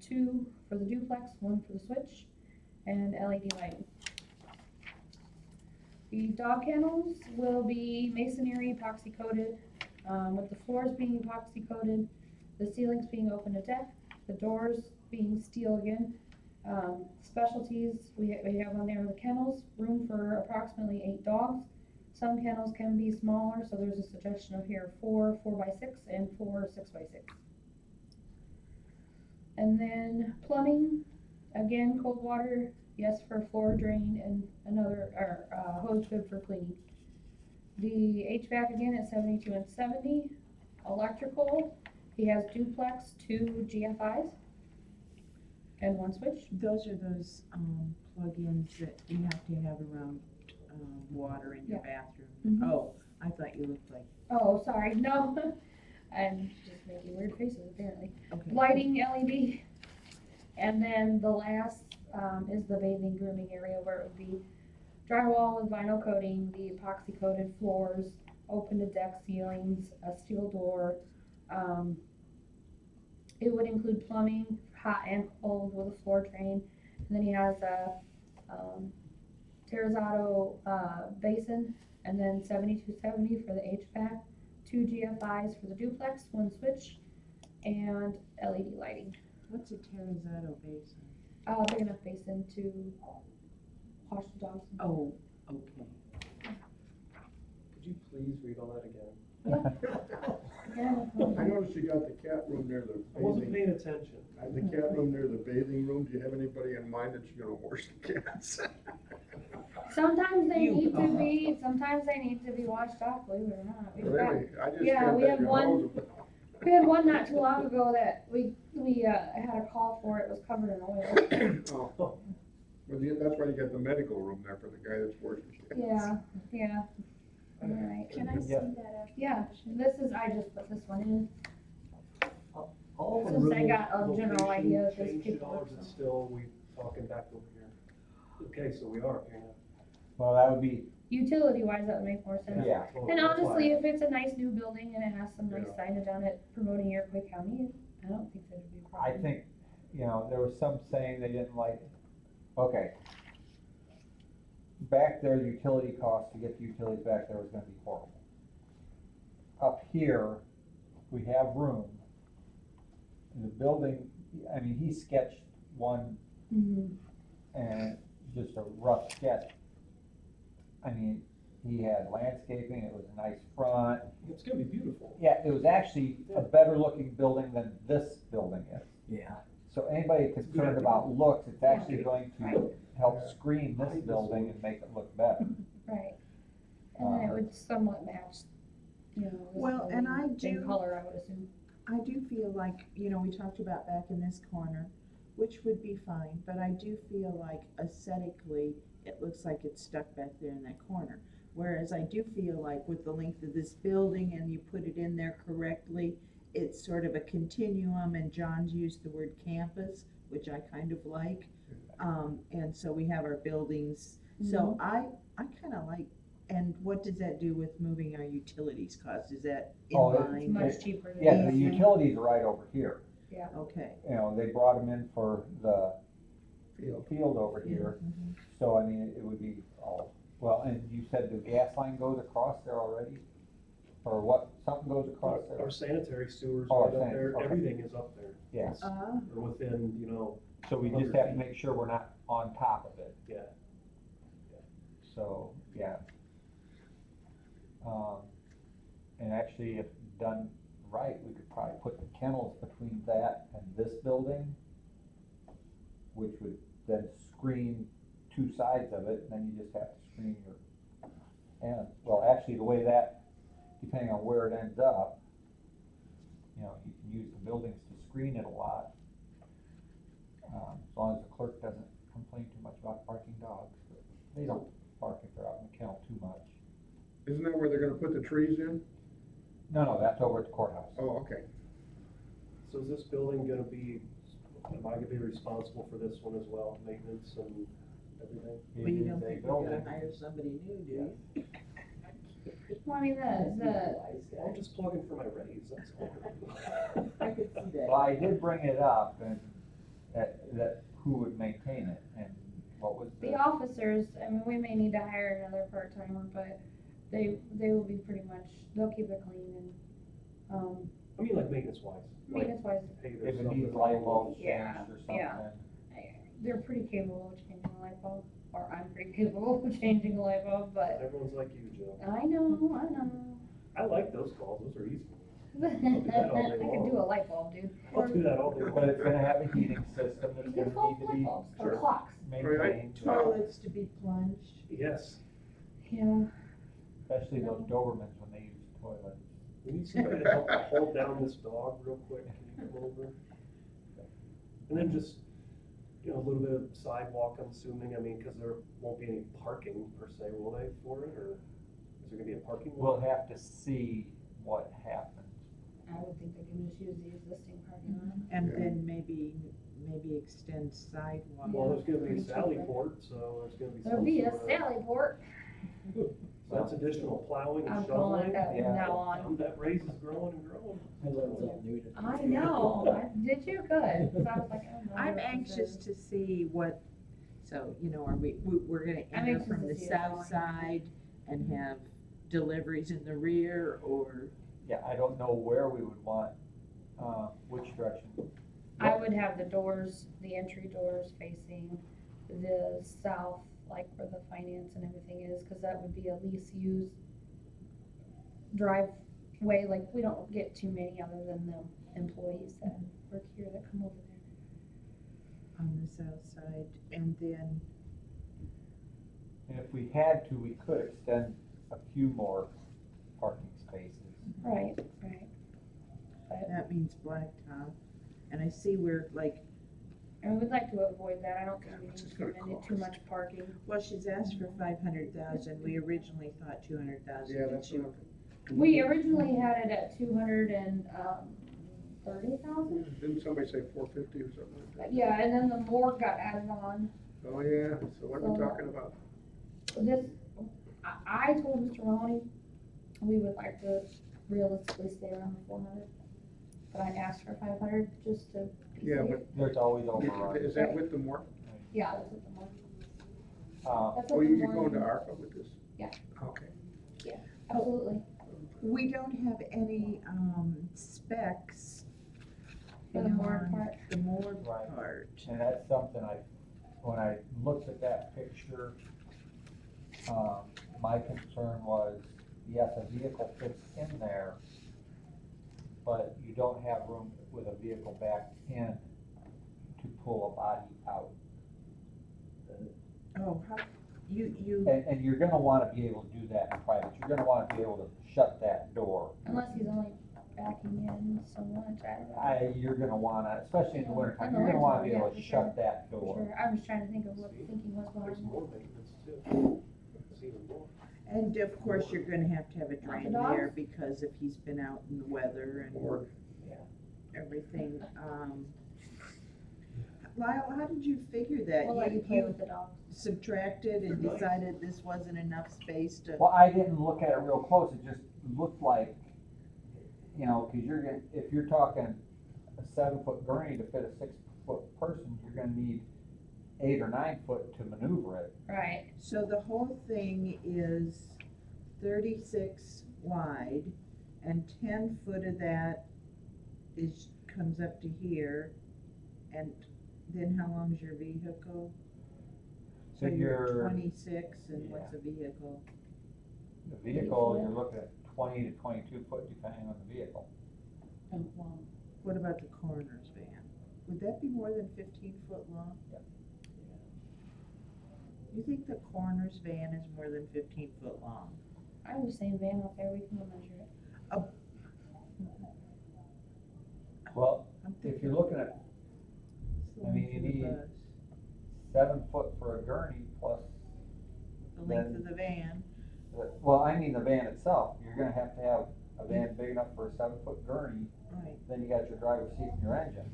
2 for the duplex, 1 for the switch, and LED lighting. The dog kennels will be masonry epoxy coated, with the floors being epoxy coated, the ceilings being open to deck, the doors being steel again. Specialties, we have on there the kennels, room for approximately 8 dogs. Some kennels can be smaller, so there's a suggestion of here 4 4x6 and 4 6x6. And then plumbing, again, cold water, yes, for floor drain and another, hose bib for cleaning. The HVAC again at 72 and 70. Electrical, he has duplex, 2 GFIs, and 1 switch. those are those plug-ins that you have to have around water in your bathroom. Mhm. Oh, I thought you looked like, Oh, sorry, no, I'm just making weird faces apparently. okay. Lighting LED, and then the last is the bathing grooming area where it would be drywall with vinyl coating, the epoxy coated floors, open to deck ceilings, a steel door. It would include plumbing, hot and cold with a floor drain, and then he has a terrazzo basin, and then 7270 for the HVAC, 2 GFIs for the duplex, 1 switch, and LED lighting. What's a terrazzo basin? Big enough basin to wash the dogs. Oh, okay. Could you please read all that again? Yeah. I noticed you got the cat room near the I wasn't bathing, paying attention. the cat room near the bathing room. Do you have anybody in mind that you're gonna wash the cats? Sometimes they You- need to be washed off, believe it or not. We've got- Really? I just yeah, can't we bet have your one- hose them. We had one not too long ago that we had a call for, it was covered in oil. Oh. Well, that's why you got the medical room there for the guy that's washing the cats. Yeah, alright. Can I see Yeah. that after? Yeah, this is, I just put this one in. All the Since I room got a general location idea of this changed at all, paperwork, or is it so. still, we talking back over here? Okay, so we are here now. Well, that would be, Utility wise, that would make more sense. yeah, Well, And that's why- honestly, if it's a nice new building and it has some nice Yeah. signage on it promoting Iroquois County, I don't think that'd be a I problem. think, there was some saying they didn't like, okay. Back there, utility costs to get the utilities back there was gonna be horrible. Up here, we have room. The building, I mean, he sketched one Mhm. and just a rough sketch. I mean, he had landscaping, it was a nice front. It's gonna be beautiful. Yeah, it was actually a better looking building than this building is. Yeah. So anybody concerned about looks, it's actually going to Right. help screen this building and make it look better. Right, and then it would somewhat match, this Well, and I building in do- color, I would assume. I do feel like, we talked about back in this corner, which would be fine, but I do feel like aesthetically, it looks like it's stuck back there in that corner. Whereas I do feel like with the length of this building and you put it in there correctly, it's sort of a continuum, and John's used the word campus, which I kind of like. And so we have our buildings, so I kinda like, and what does that do with moving our utilities cost? Is that in Oh, It's line? much cheaper than. Yeah, the Yeah. utilities are right over here. Okay. They brought them in for the Field. field over here. So, I mean, it would be all, well, and you said the gas line goes across there already? Or what, something goes across there? Our sanitary sewers Oh, right up there, okay. everything is up there. Yeah, Or within, so we just have to make sure we're not on top of it, yeah. so, yeah. And actually, if done right, we could probably put the kennels between that and this building, which would then screen two sides of it, and then you just have to screen your end. Well, actually, the way that, depending on where it ends up, you can use the buildings to screen it a lot. As long as the clerk doesn't complain too much about barking dogs, but they don't bark if they're out in the kennel too much. Isn't that where they're gonna put the trees in? No, that's over at the courthouse. Oh, okay. So is this building gonna be, am I gonna be responsible for this one as well, maintenance and everything? Well, you It don't is a think we're gonna building. hire somebody new, do you? Well, I mean, I'm just plugging for my raise, that's all. I could see that. Well, I did bring it up, and that who would maintain it, and what was the officers, I mean, we may need to hire another part-timer, but they will be pretty much, they'll keep it clean and, I mean, like maintenance wise. maintenance-wise, Paint or if it something. needs light bulbs Yeah, changed or something. yeah. they're pretty capable of changing a light bulb, or I'm pretty capable of changing a light bulb, but Everyone's like you, Joe. I know. I like those calls, those are easy. I that all day could long. do a light bulb, dude. I'll do that all day But long. it's gonna have a heating system that's You gonna can call need to light be bulbs, or Sure. clocks. maintained, Toilets to be plunged. Yes, Yeah. especially those Dobermans when they use toilets. we need somebody to help hold down this dog real quick, can you come over? And then just, a little bit of sidewalk, I'm assuming, I mean, cause there won't be any parking per se, will they, for it, or is there gonna be a parking We'll lot? have to see what happens. I would think they can just use the existing parking lot. And Yeah. then maybe extend sidewalk. Well, there's gonna be a Pretty Sally cheap. port, so there's gonna be some There'll be a sort of- Sally port. So that's additional plowing and I'm calling shoveling. it that from Yeah. now on. That raise is growing and growing. I learned something new today. I know. Did you? Good. 'Cause I was like, oh, no, I'm this anxious is- to see what, so, are we're gonna I'm enter anxious from to the see it south going. side and have deliveries in the rear, or, Yeah, I don't know where we would want, which direction. I would have the doors, the entry doors facing the south, like where the finance and everything is, cause that would be a least used driveway, like we don't get too many other than the employees that work here that come over there. on the south side, and then, And if we had to, we could extend a few more parking spaces. Right. that means blacktop. And I see where, And we'd like to avoid that, I don't think we need What's to it gonna spend cost? too much parking. well, she's asked for 500,000, we originally thought 200,000. Yeah, did that's she? what We originally had it at 230,000. Didn't somebody say 450 or something like that? Yeah, and then the morgue got added on. Oh, yeah, so what are we talking about? This, I told Mr. Mahoney, we would like to realistically stay around the 400. but I asked for 500 just to be Yeah, safe. but There's always overruns. is that with the more? Yeah, that's what the more, that's Oh, what the you more. going to ARPA with this? Yeah. Okay. Absolutely. We don't have any, specs. For the moored on part. The moored Right. part. And that's something when I looked at that picture, my concern was, yes, a vehicle fits in there, but you don't have room with a vehicle back in to pull a body out. Oh, how, you, And you're gonna wanna be able to do that in private, you're gonna wanna be able to shut that door. Unless he's only backing in so much, I don't know. You're gonna wanna, especially in the winter time, In the you're gonna wanna winter, be able yeah, to for shut sure. that For door. sure, I was trying to think of what the thinking was There's behind more it. maintenance too. It's even more. and of course, you're gonna have to have a Not the drain there, dogs? because if he's been out in the weather and Or, everything, Lyle, how did you figure that? We'll let you play with the dogs. Subtracted and decided this wasn't enough space to, Well, I didn't look at it real close, it just looked like, cause if you're talking a 7-foot gurney to fit a 6-foot person, you're gonna need 8 or 9 foot to maneuver it. Right, so the whole thing is 36 wide, and 10 foot of that comes up to here, and then how long is your vehicle? So you're Figure- 26, and what's a vehicle? The vehicle, you're looking at 20 to 22 foot depending on the vehicle. and long. What about the coroner's van? Would that be more than 15 foot long? You think the coroner's van is more than 15 foot long? I have the same van out there, we can go measure it. Well, I'm if thinking you're looking at it's the I mean, length you of the need- bus, 7 foot for a gurney plus, the length then- of the van. well, I mean the van itself, you're gonna have to have a van big enough for a 7-foot gurney, Right, then you got your driver's seat and your engine.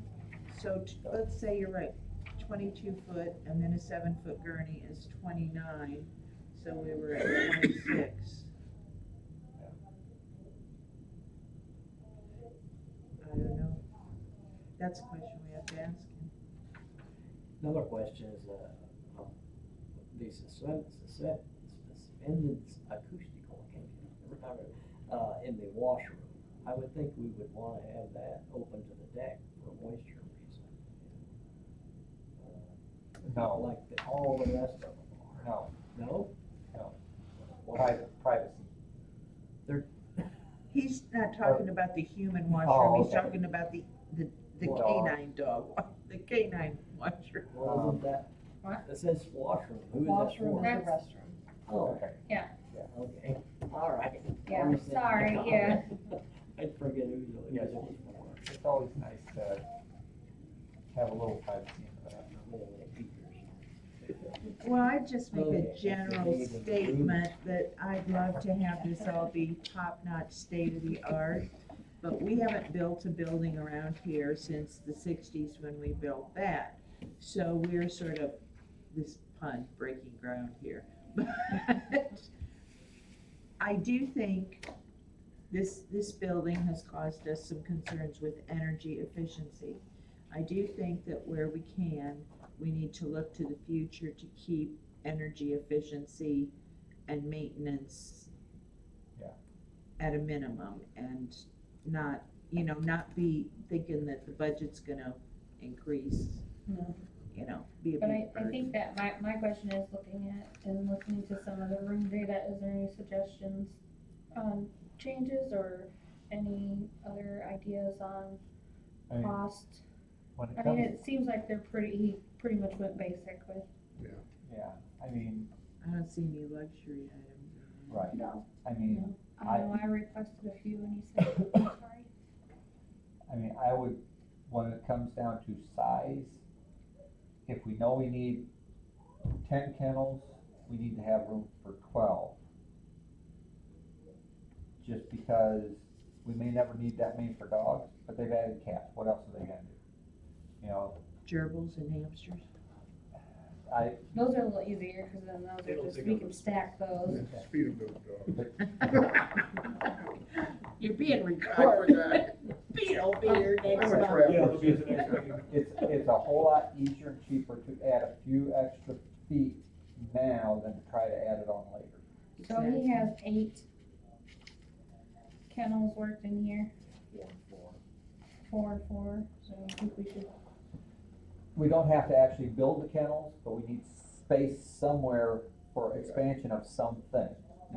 so let's say you're right, 22 foot, and then a 7-foot gurney is 29, so we were at 26. I don't know. That's a question we have to ask him. Another question is, the suspended acoustical, I can't remember, in the washroom. I would think we would wanna have that open to the deck for moisture reason. No, Like all the rest of them are. no, No? No. Why? privacy. He's not talking about the human Oh, washroom, he's okay. talking about the Well, canine dog, the canine washroom. Well, isn't that, What? it says washroom, who is that Washroom, for? that's, restroom. Oh, Okay. okay, all right. Yeah, I was thinking- sorry, yeah. I'd forget who it Yes. was for. It's always nice to have a little privacy in the bathroom. Well, I'd just make Okay, a general if you need a statement that I'd love to have this all be top-notch, state-of-the-art, but we haven't built a building around here since the 60s when we built that. So we're sort of, this pun, breaking ground here. But I do think this building has caused us some concerns with energy efficiency. I do think that where we can, we need to look to the future to keep energy efficiency and maintenance at a minimum, and not, not be thinking that the budget's gonna increase, No. be a But big I think that my question is looking to some of the room data, is there any suggestions on changes or any other ideas on I mean, cost? when it I mean, comes, it seems like he pretty much went basic with, yeah, I mean, I don't see any luxury items. right, no, I mean, I know I requested a few and he said, I'm sorry. I mean, I would, when it comes down to size, if we know we need 10 kennels, we need to have room for 12. Just because we may never need that many for dogs, but they've added cats, what else are they gonna do? Gerbils and hamsters. Those are a little easier, cause then They those don't are just, take we up can the stack those. speed of those dogs. You're being I recorded. forgot. It'll be here next I'm a month. traveler. Yeah, it'll be the next meeting. It's a whole lot easier and cheaper to add a few extra feet now than to try to add it on later. So he has 8 kennels worked in here, 4 and 4, so I think we should, We don't have to actually build the kennels, but we need space somewhere for expansion of something.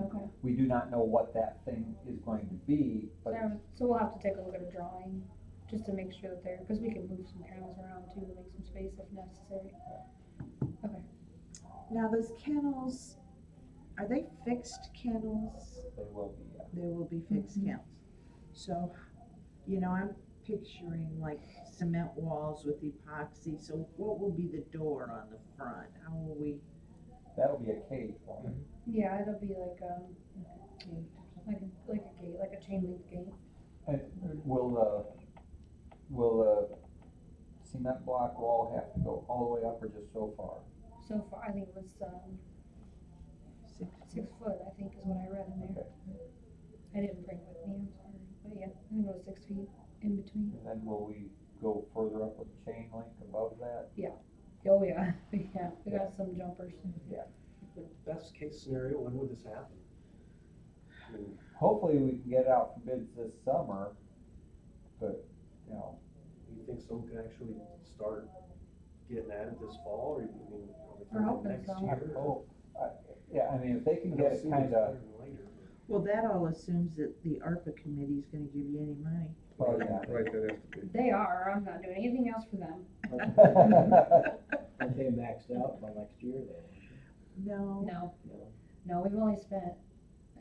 okay. We do not know what that thing is going to be, but So we'll have to take a look at a drawing, just to make sure that they're, because we can move some kennels around too, to make some space if necessary. Okay, Now, those kennels, are they fixed kennels? they will be, They will be fixed Mhm. kennels. So, you know, I'm picturing like cement walls with epoxy, so what will be the door on the front? How will we? that'll be a cage, won't it? yeah, it'll be like a gate, like a gate, like a chain link gate. And will the cement block wall have to go all the way up or just so far? So far, I think it was, 6 foot, I think is what I read in there. I didn't bring it with me, I'm sorry, but yeah, I think it was 6 feet in between. And then will we go further up with chain link above that? Oh, yeah, yeah, we got some jumpers. Best case scenario, when would this happen? I mean, Hopefully we can get it out for bids this summer, but, you know, do you think someone could actually start getting at it this fall, or, I mean, We're are we hoping thinking next so. year? oh, yeah, I mean, if they can I get know it sooner is kinda, better than later, but- Well, that all assumes that the ARPA committee's gonna give you any money. well, yeah. Right, that has to be. They are, I'm not doing anything else for them. Aren't they maxed out by next year though? No. No, No? no, we've only spent,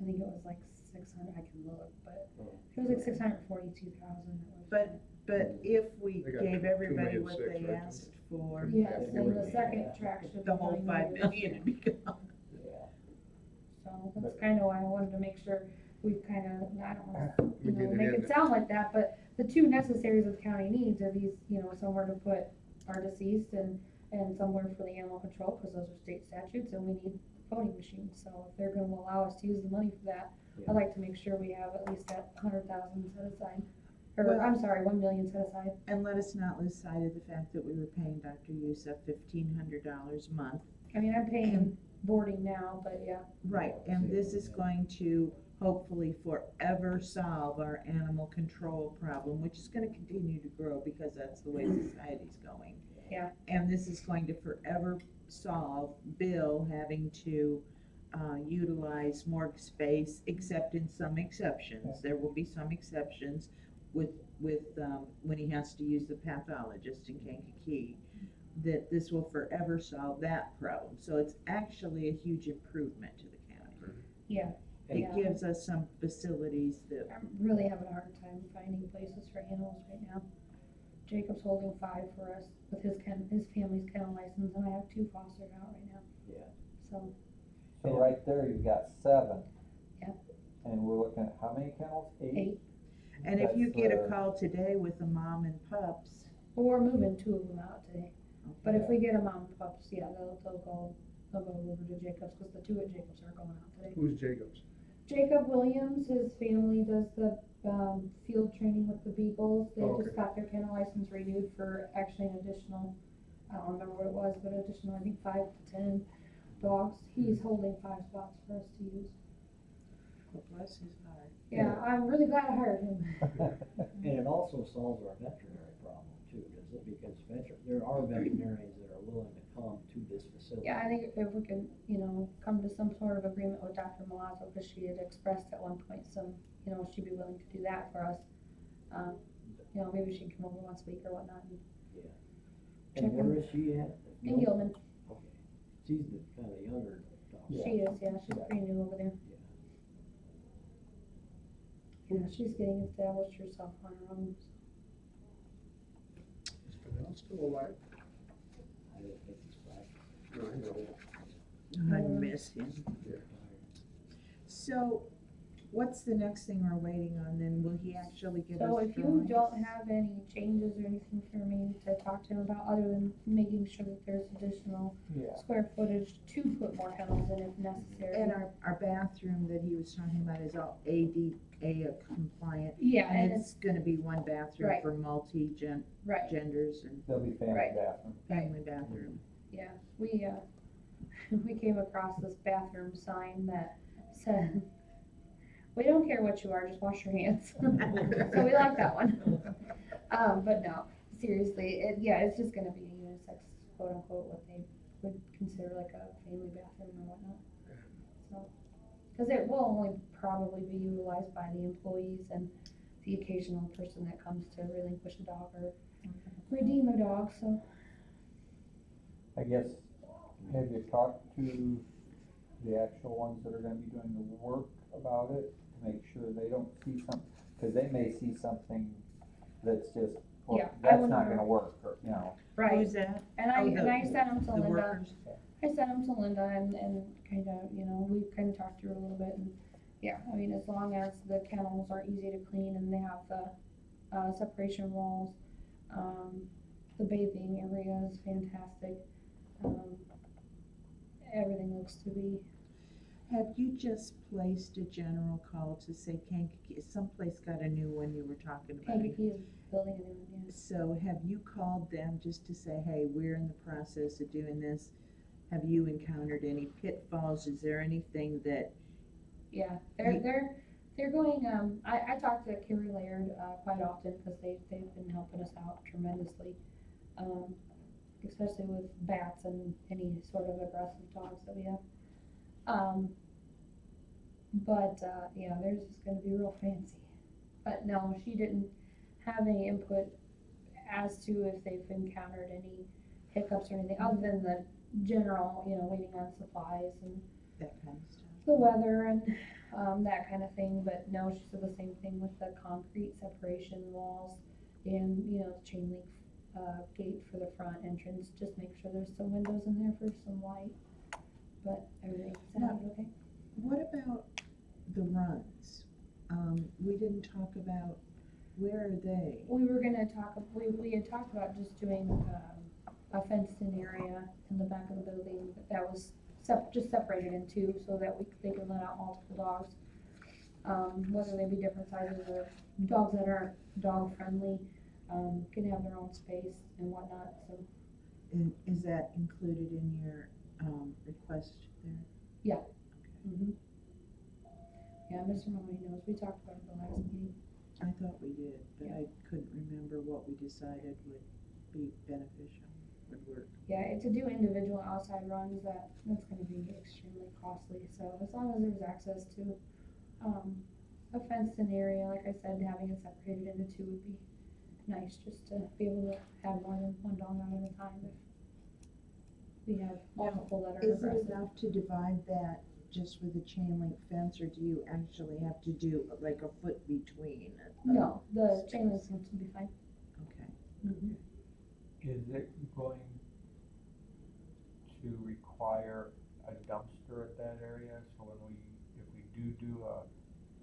I think it was like 600, I can look, but it was like 642,000. But if we They got gave everybody 2,600,000, what they right? asked for, Yes, and the second track should be the whole 9 5 million. million would be gone. Yeah. So that's kinda why I wanted to make sure we've kinda, I don't wanna, We get it make in. it sound like that, but the 2 necessaries that the county needs are these, somewhere to put our deceased and somewhere for the animal control, cause those are state statutes, and we need voting machines, so if they're gonna allow us to use the money for that, I'd like to make sure we have at least that 100,000 set aside, or, Well- I'm sorry, 1 million set aside. And let us not lose sight of the fact that we were paying Dr. Youssef $1,500 a month. I mean, I'm paying boarding now, but yeah, Right, and this is going to hopefully forever solve our animal control problem, which is gonna continue to grow because that's the way society's going. Yeah. And this is going to forever solve Bill having to utilize morgue space, except in some exceptions. There will be some exceptions with when he has to use the pathologist in Kankakee, that this will forever solve that problem. So it's actually a huge improvement to the county. yeah, It Yeah. gives us some facilities that, I'm really having a hard time finding places for animals right now. Jacob's holding 5 for us with his family's kennel license, and I have 2 fostered out right now. Yeah. So, So right there, you've got 7. Yeah. And we're looking at how many kennels? 8? and if you That's, get a call today with a mom and pups. well, we're moving 2 of them out today, but if we get a mom and pups, yeah, they'll go over to Jacob's, cause the 2 at Jacob's are going out today. Who's Jacobs? Jacob Williams, his family does the, field training with the Beagles. They Oh, just okay. got their kennel license renewed for actually an additional, I don't remember what it was, but additional, I think 5 to 10 dogs. He's holding 5 spots for us to use. Well, bless his heart. Yeah, I'm really glad I hired him. And it also solves our veterinary problem too, does it? Because there are veterinarians that are willing to come to this facility. Yeah, I think if we can, come to some sort of agreement with Dr. Milazzo, because she had expressed at one point some, she'd be willing to do that for us. Maybe she can come over once a week or whatnot. And where is she at? In Gilman, Okay. She's the kind of younger dog. Yeah. she is, yeah, she's pretty new over there. Yeah, she's getting established herself on her own. Is Fidel still alive? I don't think he's back. No, I know. I miss him. Yeah. So, what's the next thing we're waiting on then? Will he actually give us So if you drawings? don't have any changes or anything for me to talk to him about, other than making sure that there's additional Yeah, square footage to put more kennels in if necessary. And our bathroom that he was talking about is all ADA compliant. Yeah, And and it's gonna be one bathroom Right. for multi-genders right, and there'll be family Right. bathroom. family bathroom. yeah, we, we came across this bathroom sign that said, "We don't care what you are, just wash your hands." So we like that one. But no, seriously, it's just gonna be a unisex, quote unquote, what they would consider like a family bathroom or whatnot. So, cause it will only probably be utilized by the employees and the occasional person that comes to relinquish a dog or redeem a dog, so. I guess, have you talked to the actual ones that are gonna be doing the work about it, to make sure they don't see cause they may see something that's just, well, Yeah, I that's wouldn't not know. gonna work, or, you know. Who's that? And Oh, I sent them to The Linda. workers? I sent them to Linda and kinda, we kinda talked through it a little bit and, yeah, I mean, as long as the kennels are easy to clean and they have the, separation walls, the bathing area is fantastic. Everything looks to be, Have you just placed a general call to say Kankakee, someplace got a new one you were talking about? Kankakee is building a new one, yeah. So have you called them just to say, hey, we're in the process of doing this? Have you encountered any pitfalls? Is there anything that, Yeah, they're going, I talk to Carrie Laird, quite often, cause they've been helping us out tremendously. Especially with bats and any sort of aggressive dogs that we have. Yeah, theirs is gonna be real fancy. But no, she didn't have any input as to if they've encountered any hiccups or anything, other than the general, waiting on supplies and that kind of stuff? the weather and, that kind of thing, but no, she said the same thing with the concrete separation walls and, the chain link, gate for the front entrance, just make sure there's some windows in there for some light, but everything sounded okay. What about the runs? We didn't talk about, where are they? We were gonna we had talked about just doing, a fenced-in area in the back of the building that was just separated in two so that they could let out multiple dogs. Whether they be different sizes or dogs that aren't dog-friendly, can have their own space and whatnot, so. And is that included in your, request there? Yeah. Yeah, Mr. Mahoney knows, we talked about it the last meeting. I thought we did, but Yeah. I couldn't remember what we decided would be beneficial, would work. Yeah, to do individual outside runs, that's gonna be extremely costly, so as long as there's access to, a fenced-in area, like I said, having it separated into two would be nice, just to be able to have more than one dog out at a time if we have multiple that are Is it aggressive. enough to divide that just with a chain link fence, or do you actually have to do like a foot between? No, the chain link fence would be fine. Okay. Is it going to require a dumpster at that area? So if we do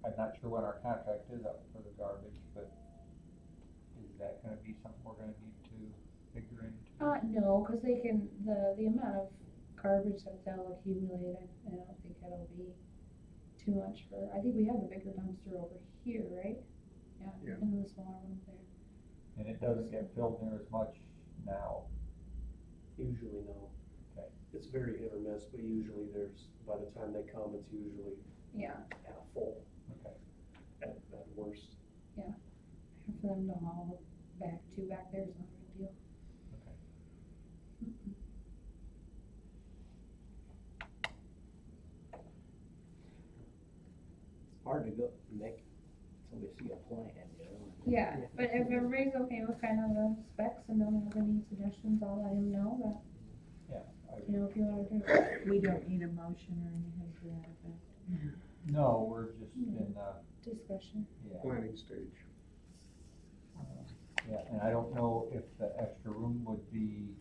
I'm not sure what our contract is up for the garbage, but is that gonna be something we're gonna need to figure into? No, cause they can, the amount of garbage that they'll accumulate, I don't think it'll be too much I think we have the bigger dumpster over here, right? Yeah. And then the smaller one there. And it doesn't get filled near as much now. Usually no. Okay. It's very hit or miss, but usually by the time they come, it's usually Yeah, half full Okay. at worst. for them to haul two back there is not a big deal. Okay. It's hard to go make somebody see a plan, Yeah, but if everybody's okay with kind of the specs and don't have any suggestions, I'll let him know that, Yeah. if you wanna do it. We don't need a motion or anything to that effect? No, we're just in, Discussion. yeah. Planning stage. Yeah, and I don't know if the extra room would be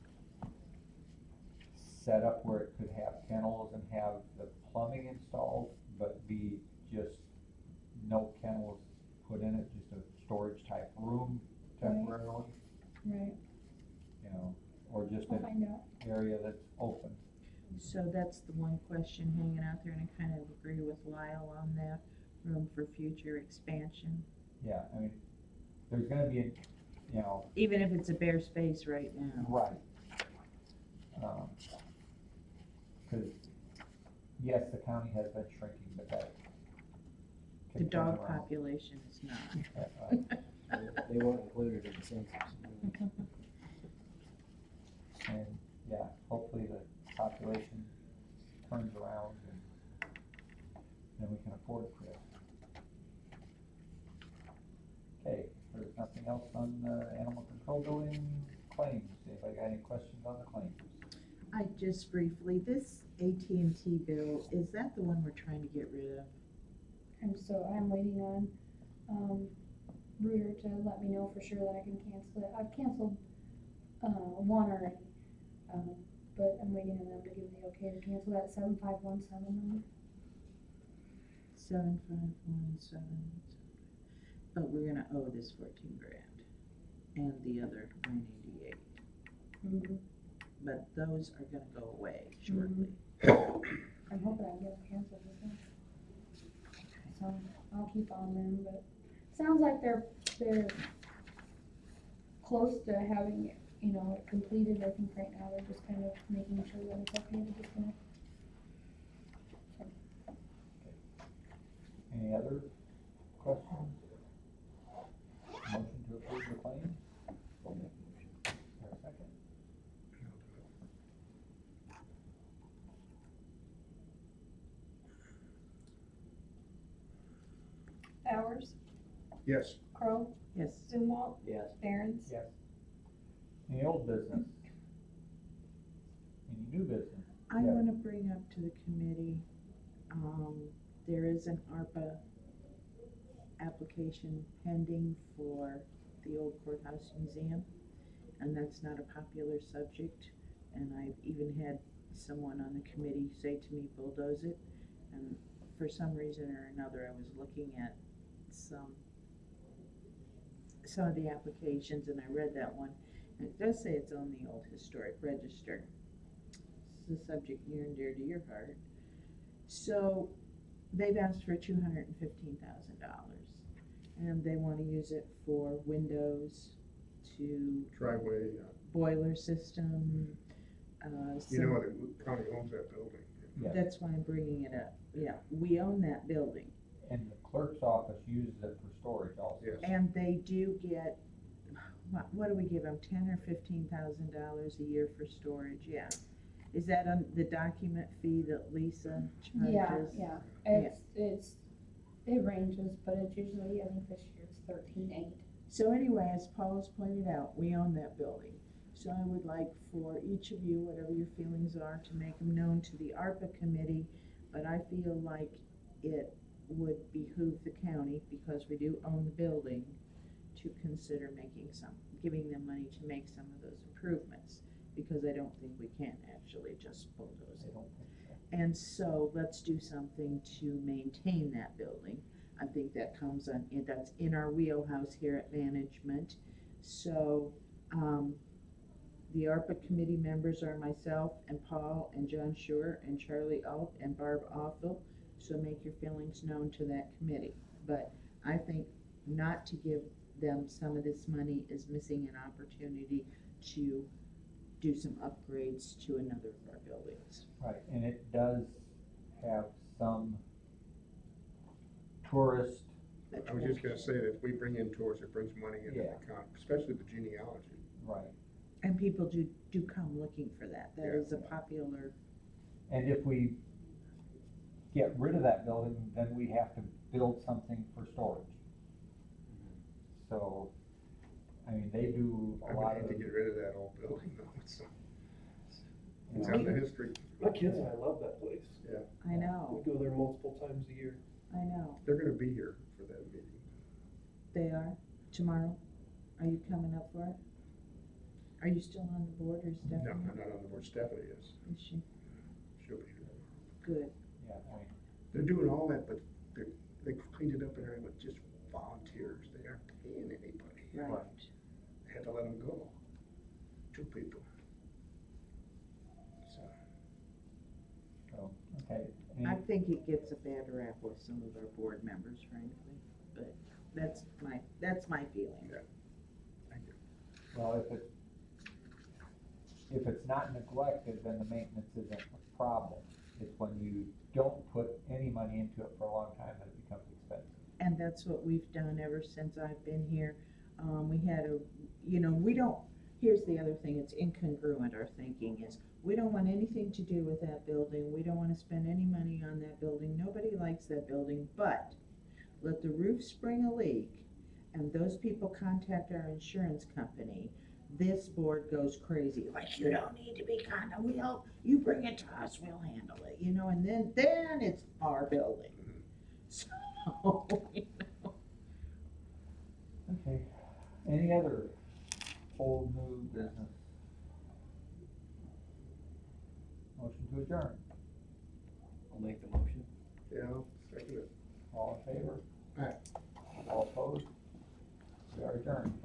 set up where it could have kennels and have the plumbing installed, but be just So that's the one question hanging out there, and I kind of agree with Lyle on that, room for future expansion. Yeah, I mean, there's gonna be, you know, Even if it's a bare space right now. right. Cause, yes, the county has been shrinking, but that. The could turn dog around. population is not. They weren't included in the census. And, yeah, hopefully the population turns around and then we can afford Chris. Okay, there's nothing else on the animal control building claims. Anybody got any questions on the claims? I just briefly, this AT&T bill, is that the one we're trying to get rid of? And so I'm waiting on, Rooter to let me know for sure that I can cancel it. I've canceled, one already. But I'm waiting on them to give the okay to cancel that 7517 number. 7517. But we're gonna owe this 14 grand and the other 988. Mm-hmm. But those are gonna go away shortly. I'm hoping I can get them canceled this month. So I'll keep on them, but sounds like they're close to having, you know, it completed. I think right now they're just kind of making sure that it's okay to disconnect. Any other questions? Motion to approve the claims? Or a second? Bowers, Yes. Crow, Yes. Zumwalt, Yes. Barron's. Yes. Any old business? Any new business? I Yeah. wanna bring up to the committee, there is an ARPA application pending for the old courthouse museum, and that's not a popular subject, and I've even had someone on the committee say to me, bulldoze it, and for some reason or another, I was looking at some of the applications, and I read that one, and it does say it's on the old historic register. It's a subject near and dear to your heart. So, they've asked for $215,000, and they wanna use it for windows, to Driveway, boiler system, you know, the county owns that building. Yeah. That's why I'm bringing it up. Yeah, we own that building, And the clerk's office uses it for storage also. Yes. and they do get, what do we give them, $10,000 or $15,000 a year for storage? Yeah. Is that on the document fee that Lisa charges? Yeah. It ranges, but it's usually, I think this year it's 13.8. So anyway, as Paul has pointed out, we own that building. So I would like for each of you, whatever your feelings are, to make them known to the ARPA committee, but I feel like it would behoove the county, because we do own the building, to consider giving them money to make some of those improvements, because I don't think we can actually just bulldoze I it. don't think so. And so let's do something to maintain that building. I think that's in our wheelhouse here at management. So, the ARPA committee members are myself and Paul and John Schuer and Charlie Alt and Barb Offel. So make your feelings known to that committee. But I think not to give them some of this money is missing an opportunity to do some upgrades to another of our buildings. Right, and it does have some tourist, I was just gonna say that if we bring in tours, it brings money into the Yeah. account, especially the genealogy. right. And people do come looking for that. That Yeah. is a popular, And if we get rid of that building, then we have to build something for storage. So, I mean, they do I a would lot hate of, to get rid of that old building though, it's you on know, the history. My kids and I love that place. I know, We go there multiple times a year. I know. They're gonna be here for that meeting. They are, tomorrow. Are you coming up for it? Are you still on the board or No, Stephanie? I'm not on the board, Stephanie is, Is she? she'll be here. Good. yeah, I mean, They're doing all that, but they cleaned it up and everything with just volunteers, they aren't paying anybody. Right. They had to let them go, 2 people. So, think it gets a bad rap with some of our board members, frankly, but that's my feeling. Well, if it's not neglected, then the maintenance isn't a problem. It's when you don't put any money into it for a long time that it becomes expensive. And that's what we've done ever since I've been here. We had here's the other thing, it's incongruent, our thinking is, we don't want anything to do with that building, we don't wanna spend any money on that building, nobody likes that building, but let the roof spring a leak, and those people contact our insurance company, this board goes crazy, like, you don't need to be you bring it to us, we'll handle it, and then it's our building. So, Okay, any other old, new business? Motion to adjourn, I'll make the motion. Yeah, second it. all in favor? Aye. All opposed? We are adjourned.